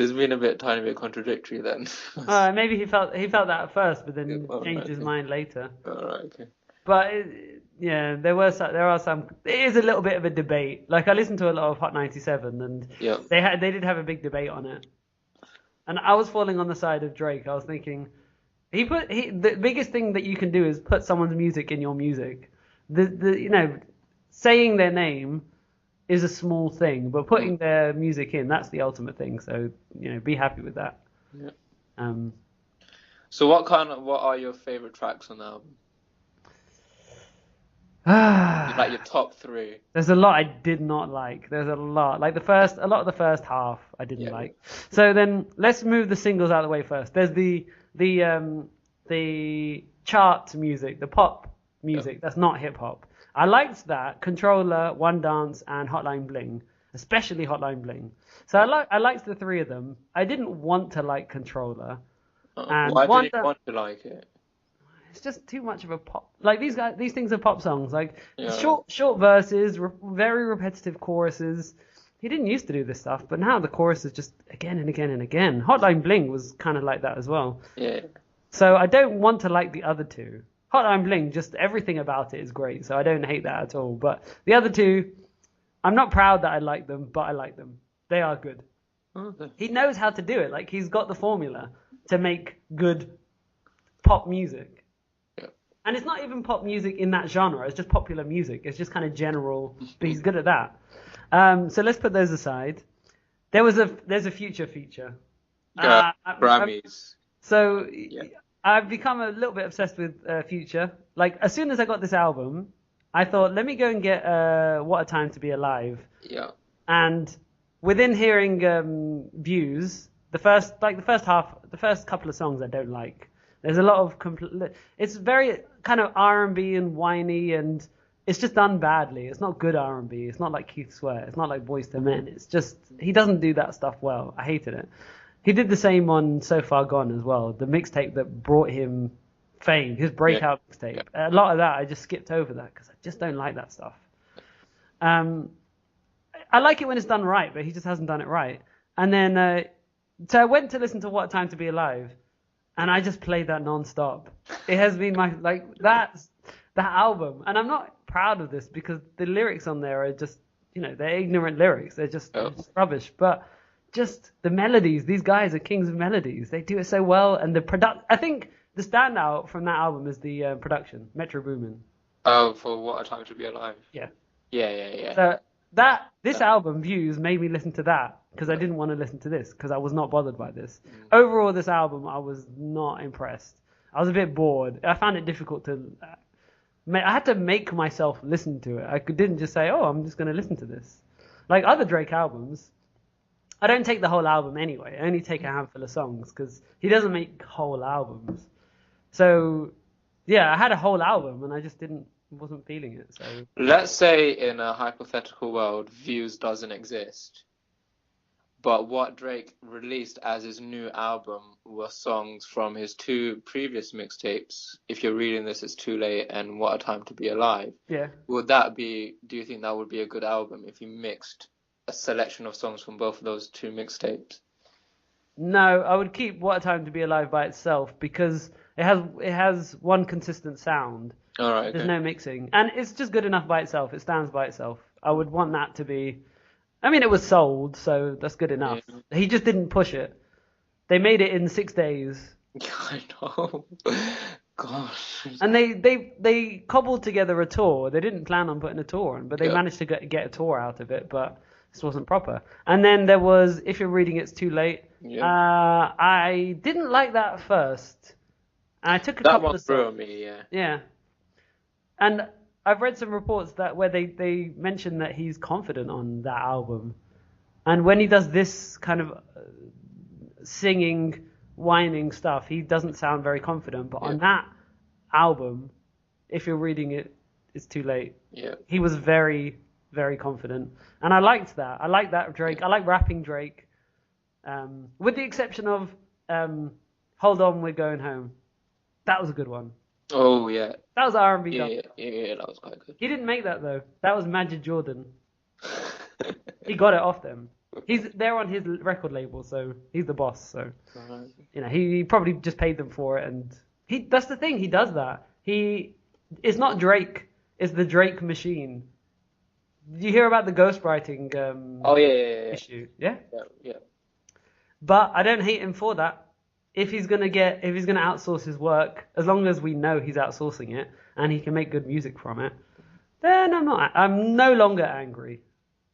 it's been tiny bit contradictory then. Maybe he felt that at first, but then Yeah, changed his mind later. Alright, okay. But yeah, there are some. It is a little bit of a debate. Like I listened to a lot of Hot 97, and Yeah. they did have a big debate on it. And I was falling on the side of Drake. I was thinking, the biggest thing that you can do is put someone's music in your music. Saying their name is a small thing, but putting their music in, that's the ultimate thing. So, be happy with that. Yeah. So what are your favorite tracks on the album? Like your top 3. There's a lot I did not like. There's a lot. Like a lot of the first half I didn't like. So then let's move the singles out of the way first. There's the chart music, the pop music. That's not hip hop. I liked that. Controller, One Dance, and Hotline Bling, especially Hotline Bling. So I liked the 3 of them. I didn't want to like Controller. And Why did you want to like it? It's just too much of a pop. Like these things are pop songs. Like short verses, very repetitive choruses. He didn't used to do this stuff, but now the chorus is just again and again and again. Hotline Bling was kind of like that as well. Yeah. So I don't want to like the other 2. Hotline Bling, just everything about it is great, so I don't hate that at all. But the other 2, I'm not proud that I like them, but I like them. They are good. Okay. He knows how to do it. Like he's got the formula to make good pop music. And it's not even pop music in that genre. It's just popular music. It's just kind of general, but he's good at that. So let's put those aside. There's a Future feature. Grammys. I've become a little bit obsessed with Future. Like as soon as I got this album, I thought, let me go and get What a Time to Be Alive. Yeah. And within hearing Views, the first couple of songs I don't like. There's a lot of it's very kind of R&B and whiny, and it's just done badly. It's not good R&B. It's not like Keith Sweat. It's not like Boyz II Men. It's just he doesn't do that stuff well. I hated it. He did the same on So Far Gone as well, the mixtape that brought him fame, his breakout mixtape. A lot of that I just skipped over that because I just don't like that stuff. I like it when it's done right, but he just hasn't done it right. And then so I went to listen to What a Time to Be Alive. And I just played that non-stop. It has been that's that album. And I'm not proud of this because the lyrics on there are just, they're ignorant lyrics. They're just rubbish. But just the melodies, these guys are kings of melodies. They do it so well. And I think the standout from that album is the production, Metro Boomin. Oh, for What a Time to Be Alive. Yeah. Yeah. So this album, Views, made me listen to that because I didn't want to listen to this because I was not bothered by this. Overall, this album, I was not impressed. I was a bit bored. I found it difficult to... I had to make myself listen to it. I didn't just say, I'm just going to listen to this. Like other Drake albums, I don't take the whole album anyway. I only take a handful of songs because he doesn't make whole albums. So, yeah, I had a whole album and I just wasn't feeling it. So let's say in a hypothetical world, Views doesn't exist, but what Drake released as his new album were songs from his 2 previous mixtapes. If you're reading this, it's Too Late and What a Time to Be Alive. Yeah. Do you think that would be a good album if you mixed a selection of songs from both of those 2 mixtapes? No, I would keep What a Time to Be Alive by itself because it has one consistent sound. All right, There's okay. no mixing, and it's just good enough by itself. It stands by itself. I would want that to be. I mean, it was sold, so that's good enough. Yeah. He just didn't push it. They made it in 6 days, I know. Gosh. and they cobbled together a tour. They didn't plan on putting a tour on, but they Yeah. managed to get a tour out of it. But this wasn't proper. And then there was If You're Reading It's Too Late. Yeah. I didn't like that at first. I took a That couple one of grew songs. on me, yeah. Yeah. And I've read some reports that where they mention that he's confident on that album. And when he does this kind of singing, whining stuff, he doesn't sound very confident. But on that album, If You're Reading It, It's Too Late, Yeah. he was very, very confident. And I liked that. I like that of Drake. I like rapping Drake. With the exception of Hold On, We're Going Home. That was a good one. Oh, yeah. That was R&B Yeah, dub. yeah, that was quite good. He didn't make that though. That was Majid Jordan. He got it off them. They're on his record label, so he's the boss. So he probably just paid them for it, and that's the thing. He does that. It's not Drake. It's the Drake machine. Did you hear about the ghostwriting Oh, yeah. issue? Yeah. Yeah. But I don't hate him for that. If he's gonna outsource his work, as long as we know he's outsourcing it and he can make good music from it, then I'm no longer angry.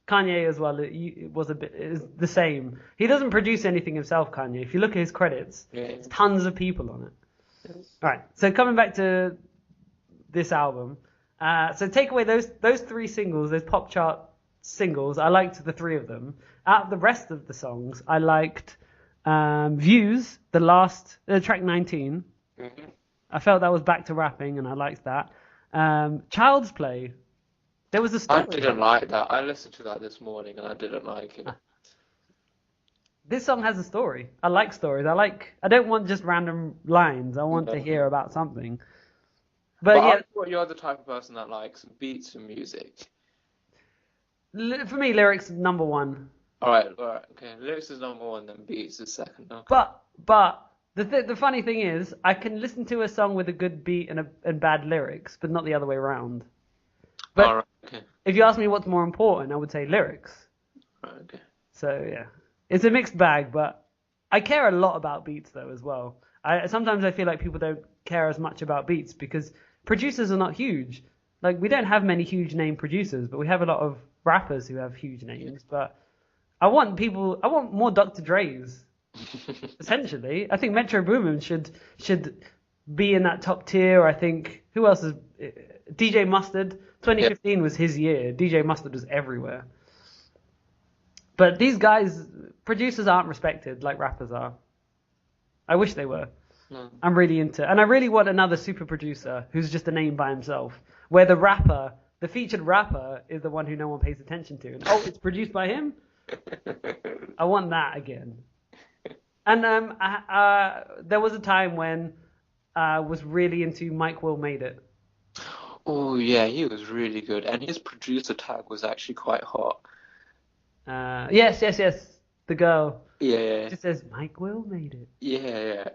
Kanye as well, it was is the same. He doesn't produce anything himself, Kanye. If you look at his credits, there's tons of people on it. All right. So coming back to this album, so take away those three singles, those pop chart singles. I liked the three of them. Out of the rest of the songs, I liked Views, the last track 19. Mm-hmm. I felt that was back to rapping, and I liked that. Child's Play. There was a story. I didn't like that. I listened to that this morning and I didn't like it. This song has a story. I like stories. I don't want just random lines. I want to hear about something. But yeah, I thought you're the type of person that likes beats and music. for me, lyrics number one. All right, okay. Lyrics is number one, then beats is second. Okay. But the funny thing is, I can listen to a song with a good beat and bad lyrics, but not the other way around. But All right, okay. if you ask me what's more important, I would say lyrics. Right, okay. So yeah, it's a mixed bag, but I care a lot about beats though as well. Sometimes I feel like people don't care as much about beats because producers are not huge. Like we don't have many huge name producers, but we have a lot of rappers who have huge names. But I want more Dr. Dre's. Essentially, I think Metro Boomin should be in that top tier. I think who else is DJ Mustard. 2015 was his year. DJ Mustard was everywhere. But these guys, producers aren't respected like rappers are. I wish they were. No. I'm really into, and I really want another super producer who's just a name by himself, where the featured rapper is the one who no one pays attention to. And, it's produced by him? I want that again. And there was a time when I was really into Mike Will Made It. Oh yeah, he was really good, and his producer tag was actually quite hot. Yes. The girl. Yeah. Just says Mike Will Made It. Yeah.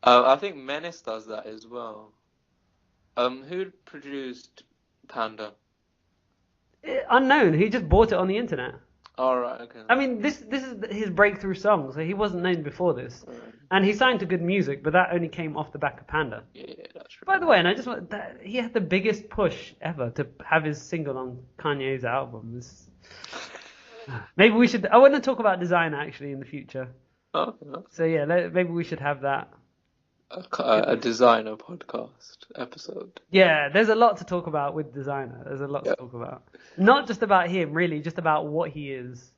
I think Menace does that as well. Who produced Panda? Unknown. He just bought it on the internet. All right, okay. I mean, this is his breakthrough song, so he wasn't known before this. Right. And he signed to good music, but that only came off the back of Panda. Yeah, that's true. By the way, and I just want that he had the biggest push ever to have his single on Kanye's album. Maybe we should. I want to talk about design actually in the future. Oh, yeah. So yeah, maybe we should have that. A designer podcast episode. Yeah, there's a lot to talk about with designer. There's a lot to talk about. Not just about him, really, just about what he is.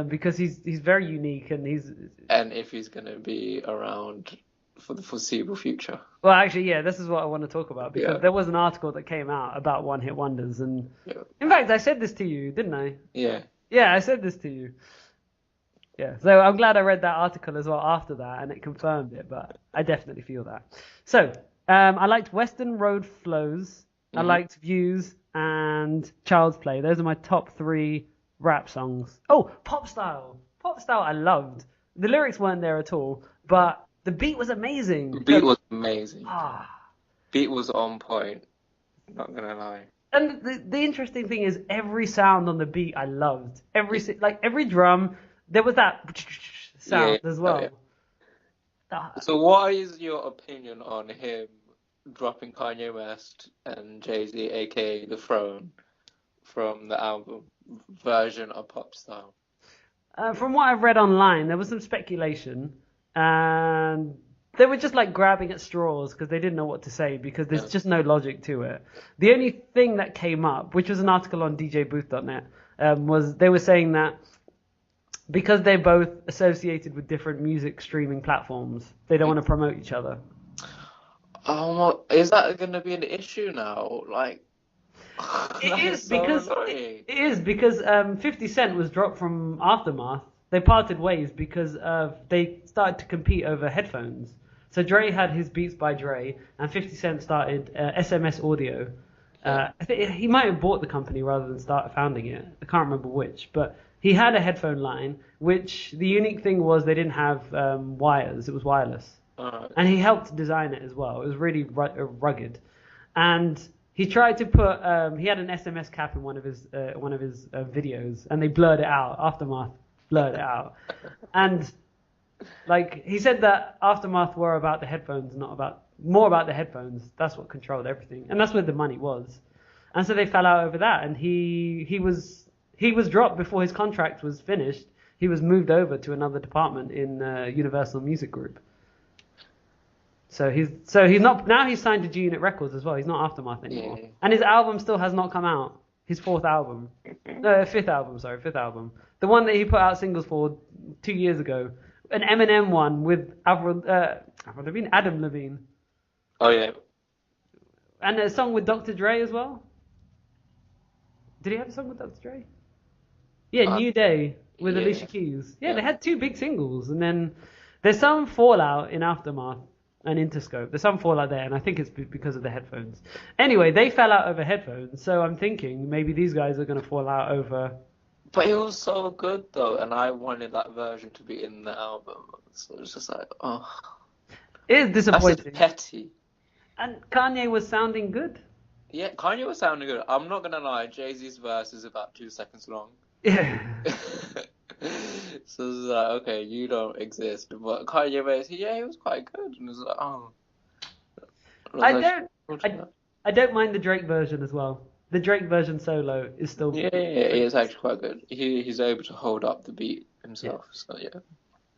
Because he's very unique and And if he's gonna be around for the foreseeable future. Well, actually, yeah, this is what I want to talk about because there was an article that came out about one-hit wonders, and in fact, I said this to you, didn't I? Yeah. Yeah, I said this to you. Yeah, so I'm glad I read that article as well after that, and it confirmed it, but I definitely feel that. So, I liked Western Road Flows, I liked Views, and Child's Play. Those are my top three Rap songs. Oh, pop style. Pop style I loved. The lyrics weren't there at all, but the beat was amazing. The beat was amazing. Ah. Beat was on point. Not gonna lie. And the interesting thing is every sound on the beat I loved. Every drum, there was that sound as well. Yeah. So what is your opinion on him dropping Kanye West and Jay-Z, aka The Throne, from the album version of Pop Style? From what I've read online, there was some speculation, and they were just like grabbing at straws because they didn't know what to say because there's just no logic to it. The only thing that came up, which was an article on djbooth.net, was they were saying that because they're both associated with different music streaming platforms, they don't want to promote each other. Is that going to be an issue now? Like, it is because 50 Cent was dropped from Aftermath. They parted ways because they started to compete over headphones. So Dre had his Beats by Dre, and 50 Cent started SMS Audio. I think he might have bought the company rather than founding it. I can't remember which, but he had a headphone line, which the unique thing was they didn't have wires. It was wireless. And he helped design it as well. It was really rugged. And he tried to put, he had an SMS cap in one of his videos, and they blurred it out. Aftermath blurred it out. And like he said that Aftermath were about the headphones, more about the headphones. That's what controlled everything, and that's where the money was. And so they fell out over that. And he was dropped before his contract was finished. He was moved over to another department in Universal Music Group. So he's not now. He's signed to G Unit Records as well. He's not Aftermath anymore. Yeah. And his album still has not come out. His fifth album. The one that he put out singles for 2 years ago. An Eminem one with Adam Levine. Oh yeah. And a song with Dr. Dre as well. Did he have a song with Dr. Dre? Yeah, New Day with Alicia Keys. Yeah, they had 2 big singles, and then there's some fallout in Aftermath and Interscope. There's some fallout there, and I think it's because of the headphones. Anyway, they fell out over headphones, so I'm thinking maybe these guys are going to fall out over... But it was so good, though, and I wanted that version to be in the album. So it's just like, oh... It is disappointing. That's petty. And Kanye was sounding good. Yeah, Kanye was sounding good. I'm not going to lie, Jay-Z's verse is about 2 seconds long. Yeah. So it's like, okay, you don't exist. But Kanye West, he was quite good. And it was like, oh. I don't mind the Drake version as well. The Drake version solo is still... Yeah, it is actually quite good. He's able to hold up the beat himself. Yeah. So, yeah.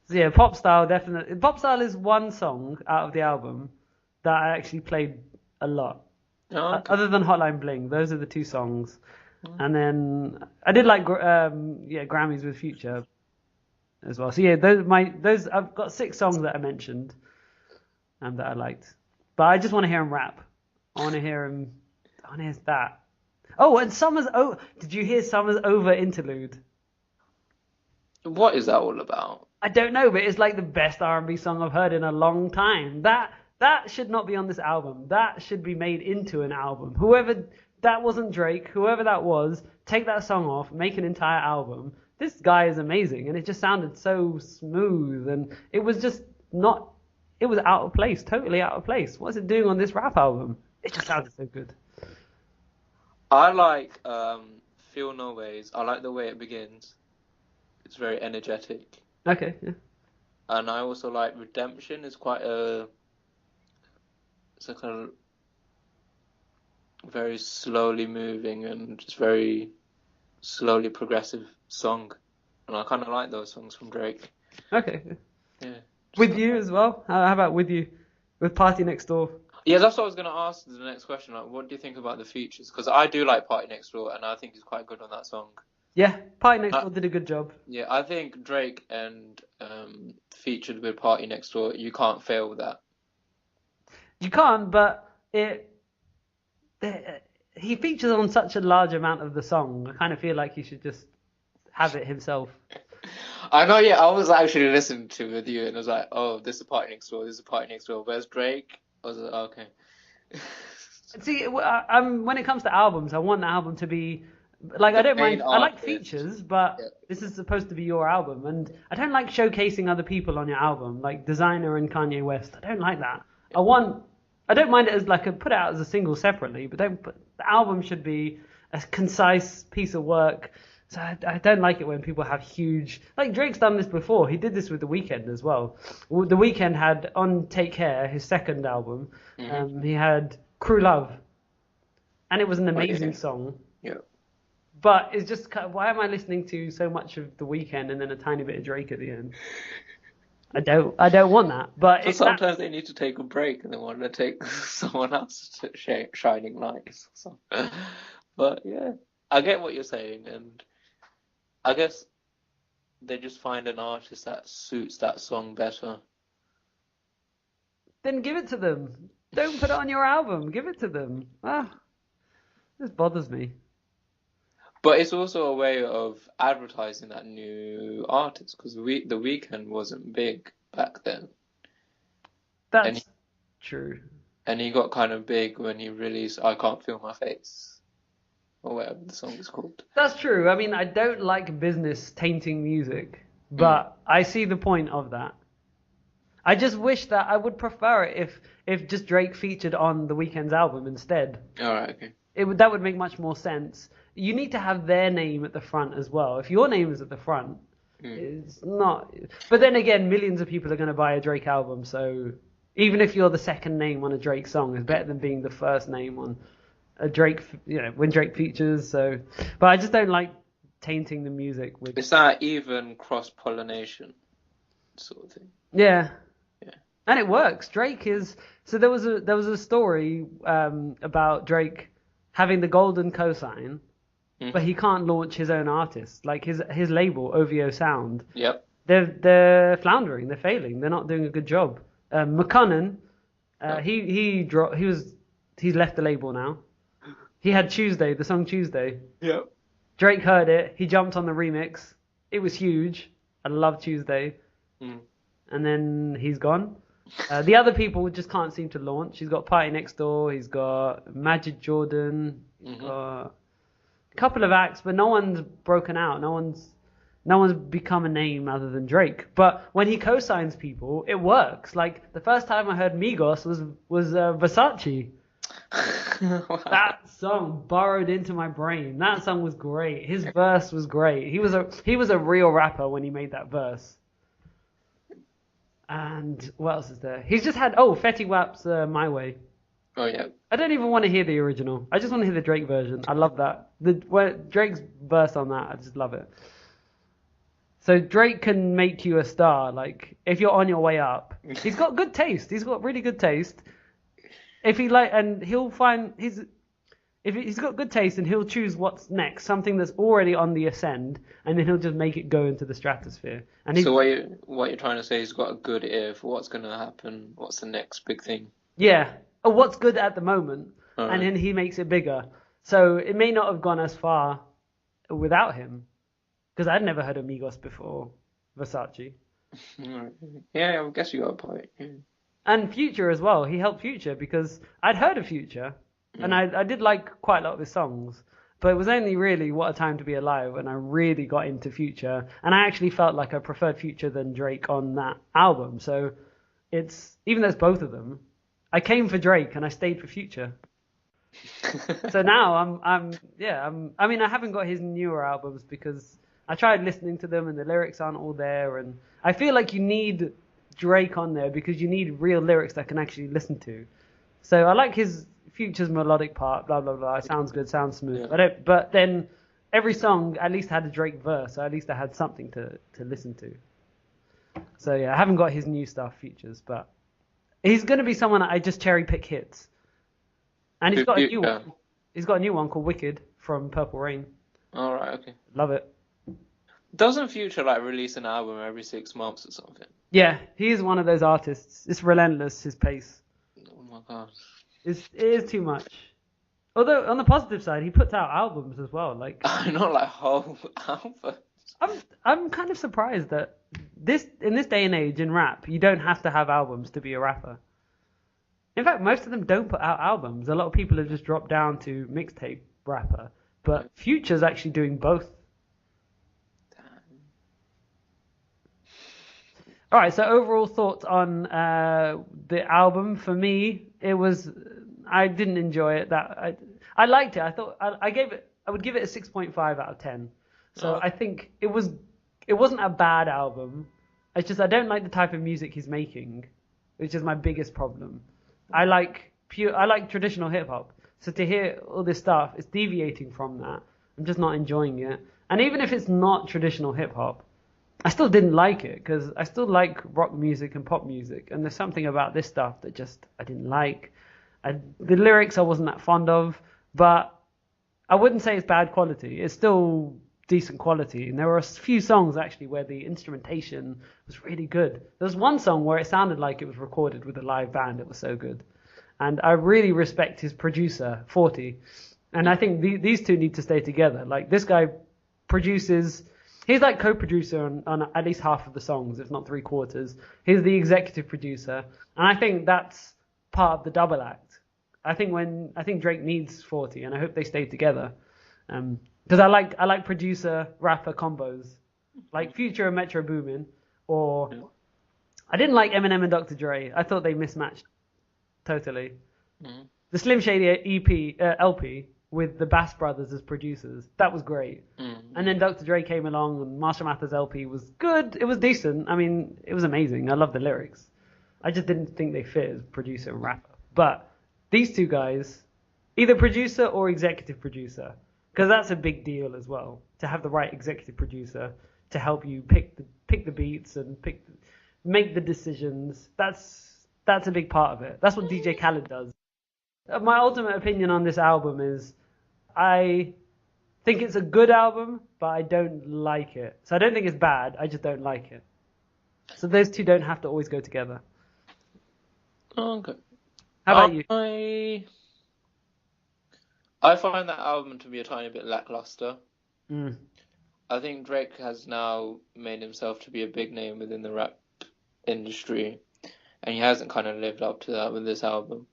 So, yeah, Pop Style, definitely. Pop Style is one song out of the album that I actually played a lot. Oh, okay. Other than Hotline Bling. Those are the 2 songs. And then I did like Grammys with Future as well. So yeah, those I've got 6 songs that I mentioned that I liked. But I just want to hear him rap. I want to hear that. Oh, and did you hear Summer's Over interlude? What is that all about? I don't know, but it's like the best R&B song I've heard in a long time. That should not be on this album. That should be made into an album. That wasn't Drake, whoever that was, take that song off, make an entire album. This guy is amazing, and it just sounded so smooth, and it was just not, it was out of place, totally out of place. What's it doing on this rap album? It just sounded so good. I like Feel No Ways. I like the way it begins. It's very energetic. Okay, yeah. And I also like Redemption. It's quite it's a kind of very slowly moving and just very slowly progressive song, and I kind of like those songs from Drake. Okay. Yeah. With You as well? How about With You? With Party Next Door? Yeah, that's what I was going to ask the next question. Like, what do you think about the features? Because I do like Party Next Door, and I think he's quite good on that song. Yeah, Party Next Door did a good job. Yeah, I think Drake and featured with Party Next Door, you can't fail with that. You can't, but he features on such a large amount of the song. I kind of feel like he should just have it himself. I know, yeah. I was actually listening to it with you, and I was like, oh, this is Party Next Door, this is Party Next Door. Where's Drake? I was like, okay. See, when it comes to albums, I want the album to be Like, I The don't main mind. I like artist. features, but Yeah. this is supposed to be your album, and I don't like showcasing other people on your album, like Designer and Kanye West. I don't like that. I don't mind it as like put it out as a single separately, but don't put the album should be a concise piece of work. So I don't like it when people have huge. Like Drake's done this before. He did this with The Weeknd as well. The Weeknd had on Take Care, his second album. He had Crew Love, and it was an amazing song. Yeah. But it's just why am I listening to so much of The Weeknd and then a tiny bit of Drake at the end? I don't want that. But sometimes they need to take a break and they want to take someone else to shining lights. So, but yeah, I get what you're saying, and I guess they just find an artist that suits that song better. Then give it to them. Don't put it on your album. Give it to them. This bothers me. But it's also a way of advertising that new artist, because The Weeknd wasn't big back then. That's true. And he got kind of big when he released I Can't Feel My Face, or whatever the song is called. That's true. I mean, I don't like business tainting music, but I see the point of that. I just wish that I would prefer it if just Drake featured on The Weeknd's album instead. All right, okay. That would make much more sense. You need to have their name at the front as well. If your name is at the front, it's not. But then again, millions of people are going to buy a Drake album, so even if you're the second name on a Drake song, it's better than being the first name on a Drake. When Drake features. So, but I just don't like tainting the music with. It's that even cross-pollination sort of thing. Yeah. Yeah. And it works. Drake is. So there was a story about Drake having the golden cosign. But he can't launch his own artist. Like his label, OVO Sound. Yep. They're floundering. They're failing. They're not doing a good job. McConaughey, he's left the label now. He had Tuesday, the song Tuesday. Yep. Drake heard it. He jumped on the remix. It was huge. I love Tuesday. And then he's gone. The other people just can't seem to launch. He's got Party Next Door. He's got Majid Jordan. He's got couple of acts, but no one's broken out. No one's become a name other than Drake. But when he co-signs people, it works. Like the first time I heard Migos was Versace. Wow. That song burrowed into my brain. That song was great. His verse was great. He was a real rapper when he made that verse. And what else is there? He's just had Fetty Wap's My Way. Oh yeah. I don't even want to hear the original. I just want to hear the Drake version. I love that. Drake's verse on that, I just love it. So Drake can make you a star. Like if you're on your way up, he's got good taste. He's got really good taste. If he he'll find if he's got good taste, and he'll choose what's next, something that's already on the ascend, and then he'll just make it go into the stratosphere. And so what you're trying to say, he's got a good ear for what's going to happen. What's the next big thing? Yeah. What's good at the moment, All and then he makes it bigger. So it may not have gone as far without him, because I'd never heard of Migos before Versace. Yeah, I guess you got a point. Yeah. And Future as well. He helped Future because I'd heard of Future, and I did like quite a lot of his songs, but it was only really What a Time to Be Alive when I really got into Future, and I actually felt like I preferred Future than Drake on that album. So even though it's both of them, I came for Drake and I stayed for Future. So now I mean, I haven't got his newer albums because I tried listening to them and the lyrics aren't all there, and I feel like you need Drake on there because you need real lyrics that can actually listen to. So I like his Future's melodic part, blah blah blah. It sounds good, sounds smooth. Yeah. But then every song at least had a Drake verse, so at least I had something to listen to. So yeah, I haven't got his new stuff, Futures, but he's going to be someone that I just cherry pick hits. And he's got a new one. He's got a new one called Wicked from Purple Rain. All right, okay. Love it. Doesn't Future release an album every 6 months or something? Yeah, he is one of those artists. It's relentless, his pace. Oh my god. It is too much. Although on the positive side, he puts out albums as well. Like Not whole albums. I'm kind of surprised that in this day and age in rap, you don't have to have albums to be a rapper. In fact, most of them don't put out albums. A lot of people have just dropped down to mixtape rapper. but Future's actually doing both. All right, so overall thoughts on the album. For me, I didn't enjoy it. I liked it. I thought I would give it a 6.5 out of 10. So I think it wasn't a bad album. It's just I don't like the type of music he's making, which is my biggest problem. I like traditional hip hop. So to hear all this stuff, it's deviating from that. I'm just not enjoying it. And even if it's not traditional hip hop, I still didn't like it because I still like rock music and pop music. And there's something about this stuff that just I didn't like. The lyrics I wasn't that fond of, but I wouldn't say it's bad quality. It's still decent quality. And there were a few songs actually where the instrumentation was really good. There was one song where it sounded like it was recorded with a live band. It was so good. And I really respect his producer, 40. And I think these two need to stay together. Like this guy produces, he's like co-producer on at least half of the songs, if not 3/4. He's the executive producer. And I think that's part of the double act. I think Drake needs 40 and I hope they stay together. Because I like producer rapper combos. Like Future and Metro Boomin, or I didn't like Eminem and Dr. Dre. I thought they mismatched totally. The Slim Shady LP with the Bass Brothers as producers, that was great. And then Dr. Dre came along and Marshall Mathers LP was good. It was decent. I mean, it was amazing. I love the lyrics. I just didn't think they fit as producer and rapper. But these two guys, either producer or executive producer, because that's a big deal as well, to have the right executive producer to help you pick the beats and make the decisions. That's a big part of it. That's what DJ Khaled does. My ultimate opinion on this album is I think it's a good album, but I don't like it. So I don't think it's bad, I just don't like it. So those two don't have to always go together. Okay. How about you? I find that album to be a tiny bit lackluster. I think Drake has now made himself to be a big name within the rap industry, and he hasn't kind of lived up to that with this album.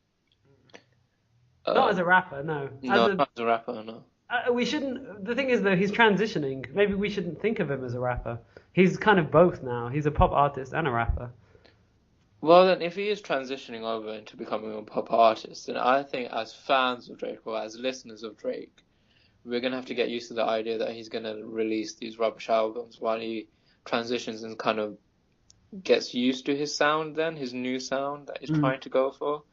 Not as a rapper, no. Not as a rapper, no. We shouldn't. The thing is, though, he's transitioning. Maybe we shouldn't think of him as a rapper. He's kind of both now. He's a pop artist and a rapper. Well, then, if he is transitioning over into becoming a pop artist, then I think as fans of Drake or as listeners of Drake, we're going to have to get used to the idea that he's going to release these rubbish albums while he transitions and kind of gets used to his sound then, his new sound that he's trying to go for.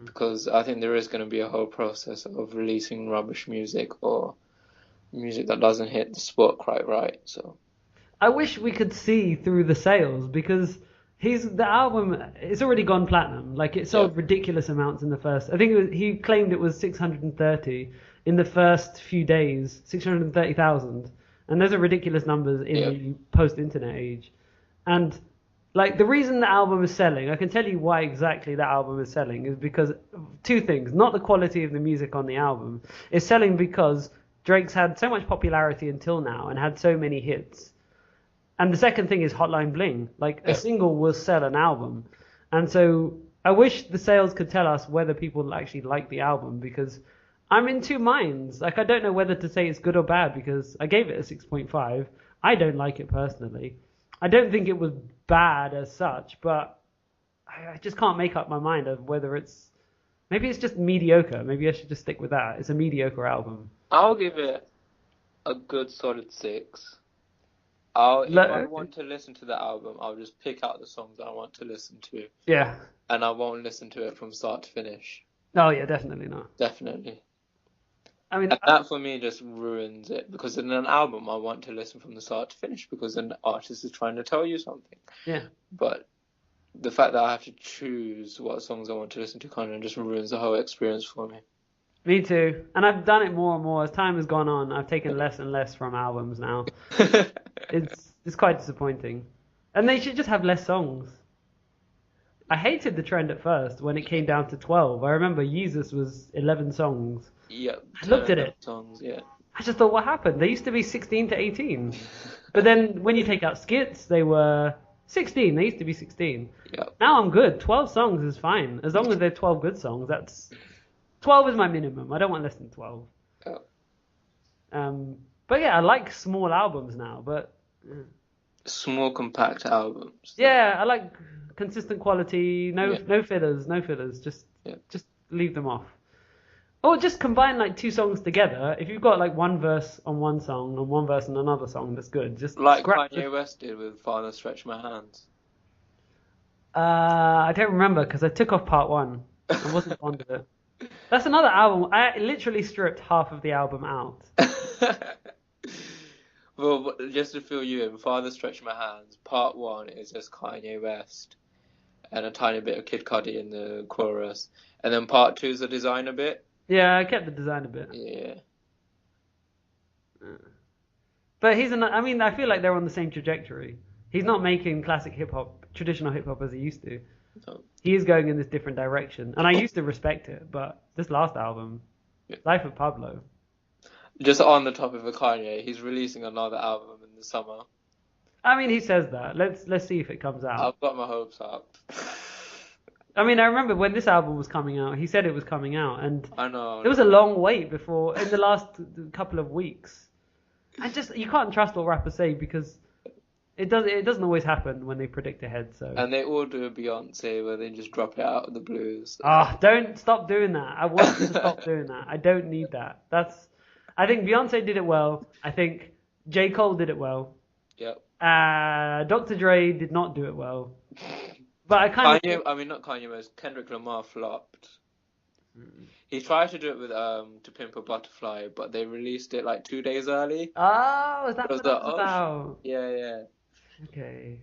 Because I think there is going to be a whole process of releasing rubbish music or music that doesn't hit the spot quite right. So I wish we could see through the sales, because the album, it's already gone platinum. Like, it sold ridiculous amounts in the first. I think he claimed it was 630 in the first few days, 630,000, and those are ridiculous numbers in the post-internet age. And like, the reason the album is selling, I can tell you why exactly that album is selling, is because two things. Not the quality of the music on the album. It's selling because Drake's had so much popularity until now and had so many hits. And the second thing is Hotline Bling. Like, a single will sell an album. And so I wish the sales could tell us whether people actually like the album, because I'm in two minds. Like, I don't know whether to say it's good or bad, because I gave it a 6.5. I don't like it personally. I don't think it was bad as such, but I just can't make up my mind of whether maybe it's just mediocre. Maybe I should just stick with that. It's a mediocre album. I'll give it a good solid 6. If I want to listen to the album, I'll just pick out the songs I want to listen to. Yeah. And I won't listen to it from start to finish. Oh, yeah, definitely not. Definitely. I mean, and that for me just ruins it, because in an album I want to listen from the start to finish because an artist is trying to tell you something. Yeah. But the fact that I have to choose what songs I want to listen to kind of just ruins the whole experience for me. Me too. And I've done it more and more as time has gone on. I've taken less and less from albums now. It's quite disappointing. And they should just have less songs. I hated the trend at first when it came down to 12. I remember Yeezus was 11 songs. Yeah. I looked at it. Songs, yeah. I just thought, what happened? They used to be 16 to 18. But then when you take out skits, they were 16. They used to be 16. Yeah. Now I'm good. 12 songs is fine. As long as they're 12 good songs, 12 is my minimum. I don't want less than 12. Yeah. But yeah, I like small albums now. But Small, compact albums. yeah, I like consistent quality. No, Yeah. no fillers. No fillers. Yeah. Just leave them off. Or just combine like two songs together. If you've got like one verse on one song and one verse on another song, that's good. Just Like scrap Kanye West did with Father Stretch My Hands. I don't remember because I took off part one. I wasn't fond of it. That's another album. I literally stripped half of the album out. Well, just to fill you in, Father Stretch My Hands, part 1 is just Kanye West and a tiny bit of Kid Cudi in the chorus. And then part 2 is the designer bit. Yeah, I kept the design a bit. Yeah. But I mean, I feel like they're on the same trajectory. He's not making classic hip hop, traditional hip hop as he used to. No. He is going in this different direction. And I used to respect it, but this last album, Life of Pablo. Just on the topic of Kanye, he's releasing another album in the summer. I mean, he says that. Let's see if it comes out. I've got my hopes up. I mean, I remember when this album was coming out, he said it was coming out, and I know. there was a long wait before, in the last couple of weeks. You can't trust what rappers say because it doesn't always happen when they predict ahead. So. And they all do a Beyonce where they just drop it out of the blues. Don't stop doing that. I want you to stop doing that. I don't need that. I think Beyonce did it well. I think J. Cole did it well. Yep. Dr. Dre did not do it well. But not Kanye West. Kendrick Lamar flopped. He tried to do it with To Pimp a Butterfly, but they released it like 2 days early. Oh, is that what that's about? Yeah. Okay.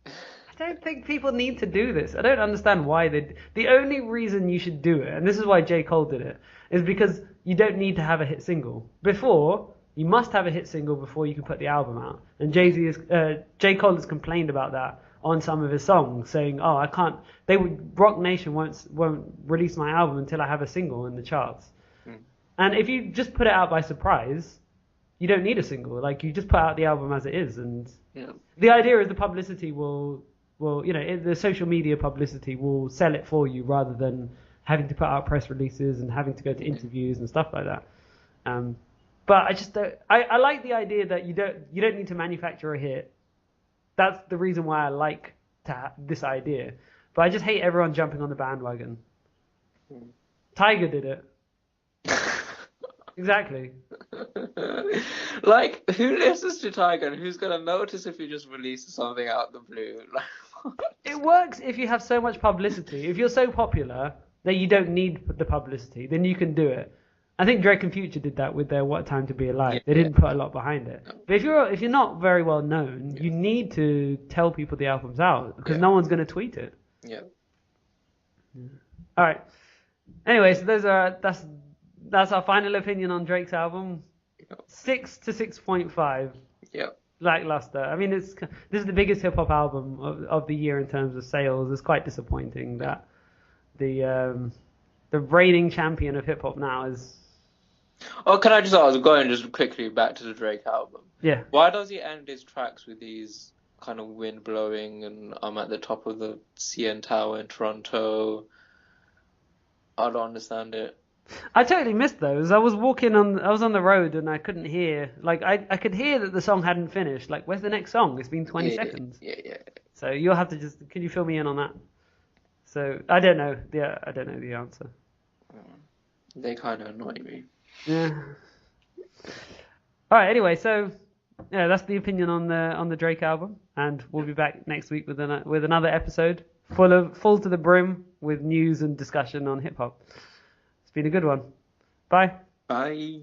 I don't think people need to do this. I don't understand why the only reason you should do it, and this is why J. Cole did it, is because you don't need to have a hit single. You must have a hit single before you can put the album out. And J. Cole has complained about that on some of his songs, saying, "Oh, I can't. Rock Nation won't release my album until I have a single in the charts." And if you just put it out by surprise, you don't need a single. Like you just put out the album as it is, and the idea is the publicity will the social media publicity will sell it for you rather than having to put out press releases and having to go to interviews and stuff like that. But I just don't. I like the idea that you don't need to manufacture a hit. That's the reason why I like this idea. But I just hate everyone jumping on the bandwagon. Tiger did it. Exactly. Like, who listens to Tiger and who's going to notice if you just release something out of the blue? It works if you have so much publicity. If you're so popular that you don't need the publicity, then you can do it. I think Drake and Future did that with their What Time to Be Alive. They didn't put a lot behind it. But if you're not very well known, you need to tell people the album's out because no one's going to tweet it. Yeah. All right. Anyway, so that's our final opinion on Drake's album. 6 to 6.5. Yeah. Lackluster. I mean, this is the biggest hip hop album of the year in terms of sales. It's quite disappointing that the reigning champion of hip hop now is. Oh, can I just ask, going just quickly back to the Drake album? Yeah. Why does he end his tracks with these kind of wind blowing and I'm at the top of the CN Tower in Toronto? I don't understand it. I totally missed those. I was on the road and I couldn't hear. Like I could hear that the song hadn't finished. Like, where's the next song? It's been 20 seconds. Yeah. So you'll have to can you fill me in on that? So I don't know. Yeah, I don't know the answer. They kind of annoy me. Yeah. All right. Anyway, so yeah, that's the opinion on the Drake album, and we'll be back next week with another episode full to the brim with news and discussion on hip hop. It's been a good one. Bye. Bye.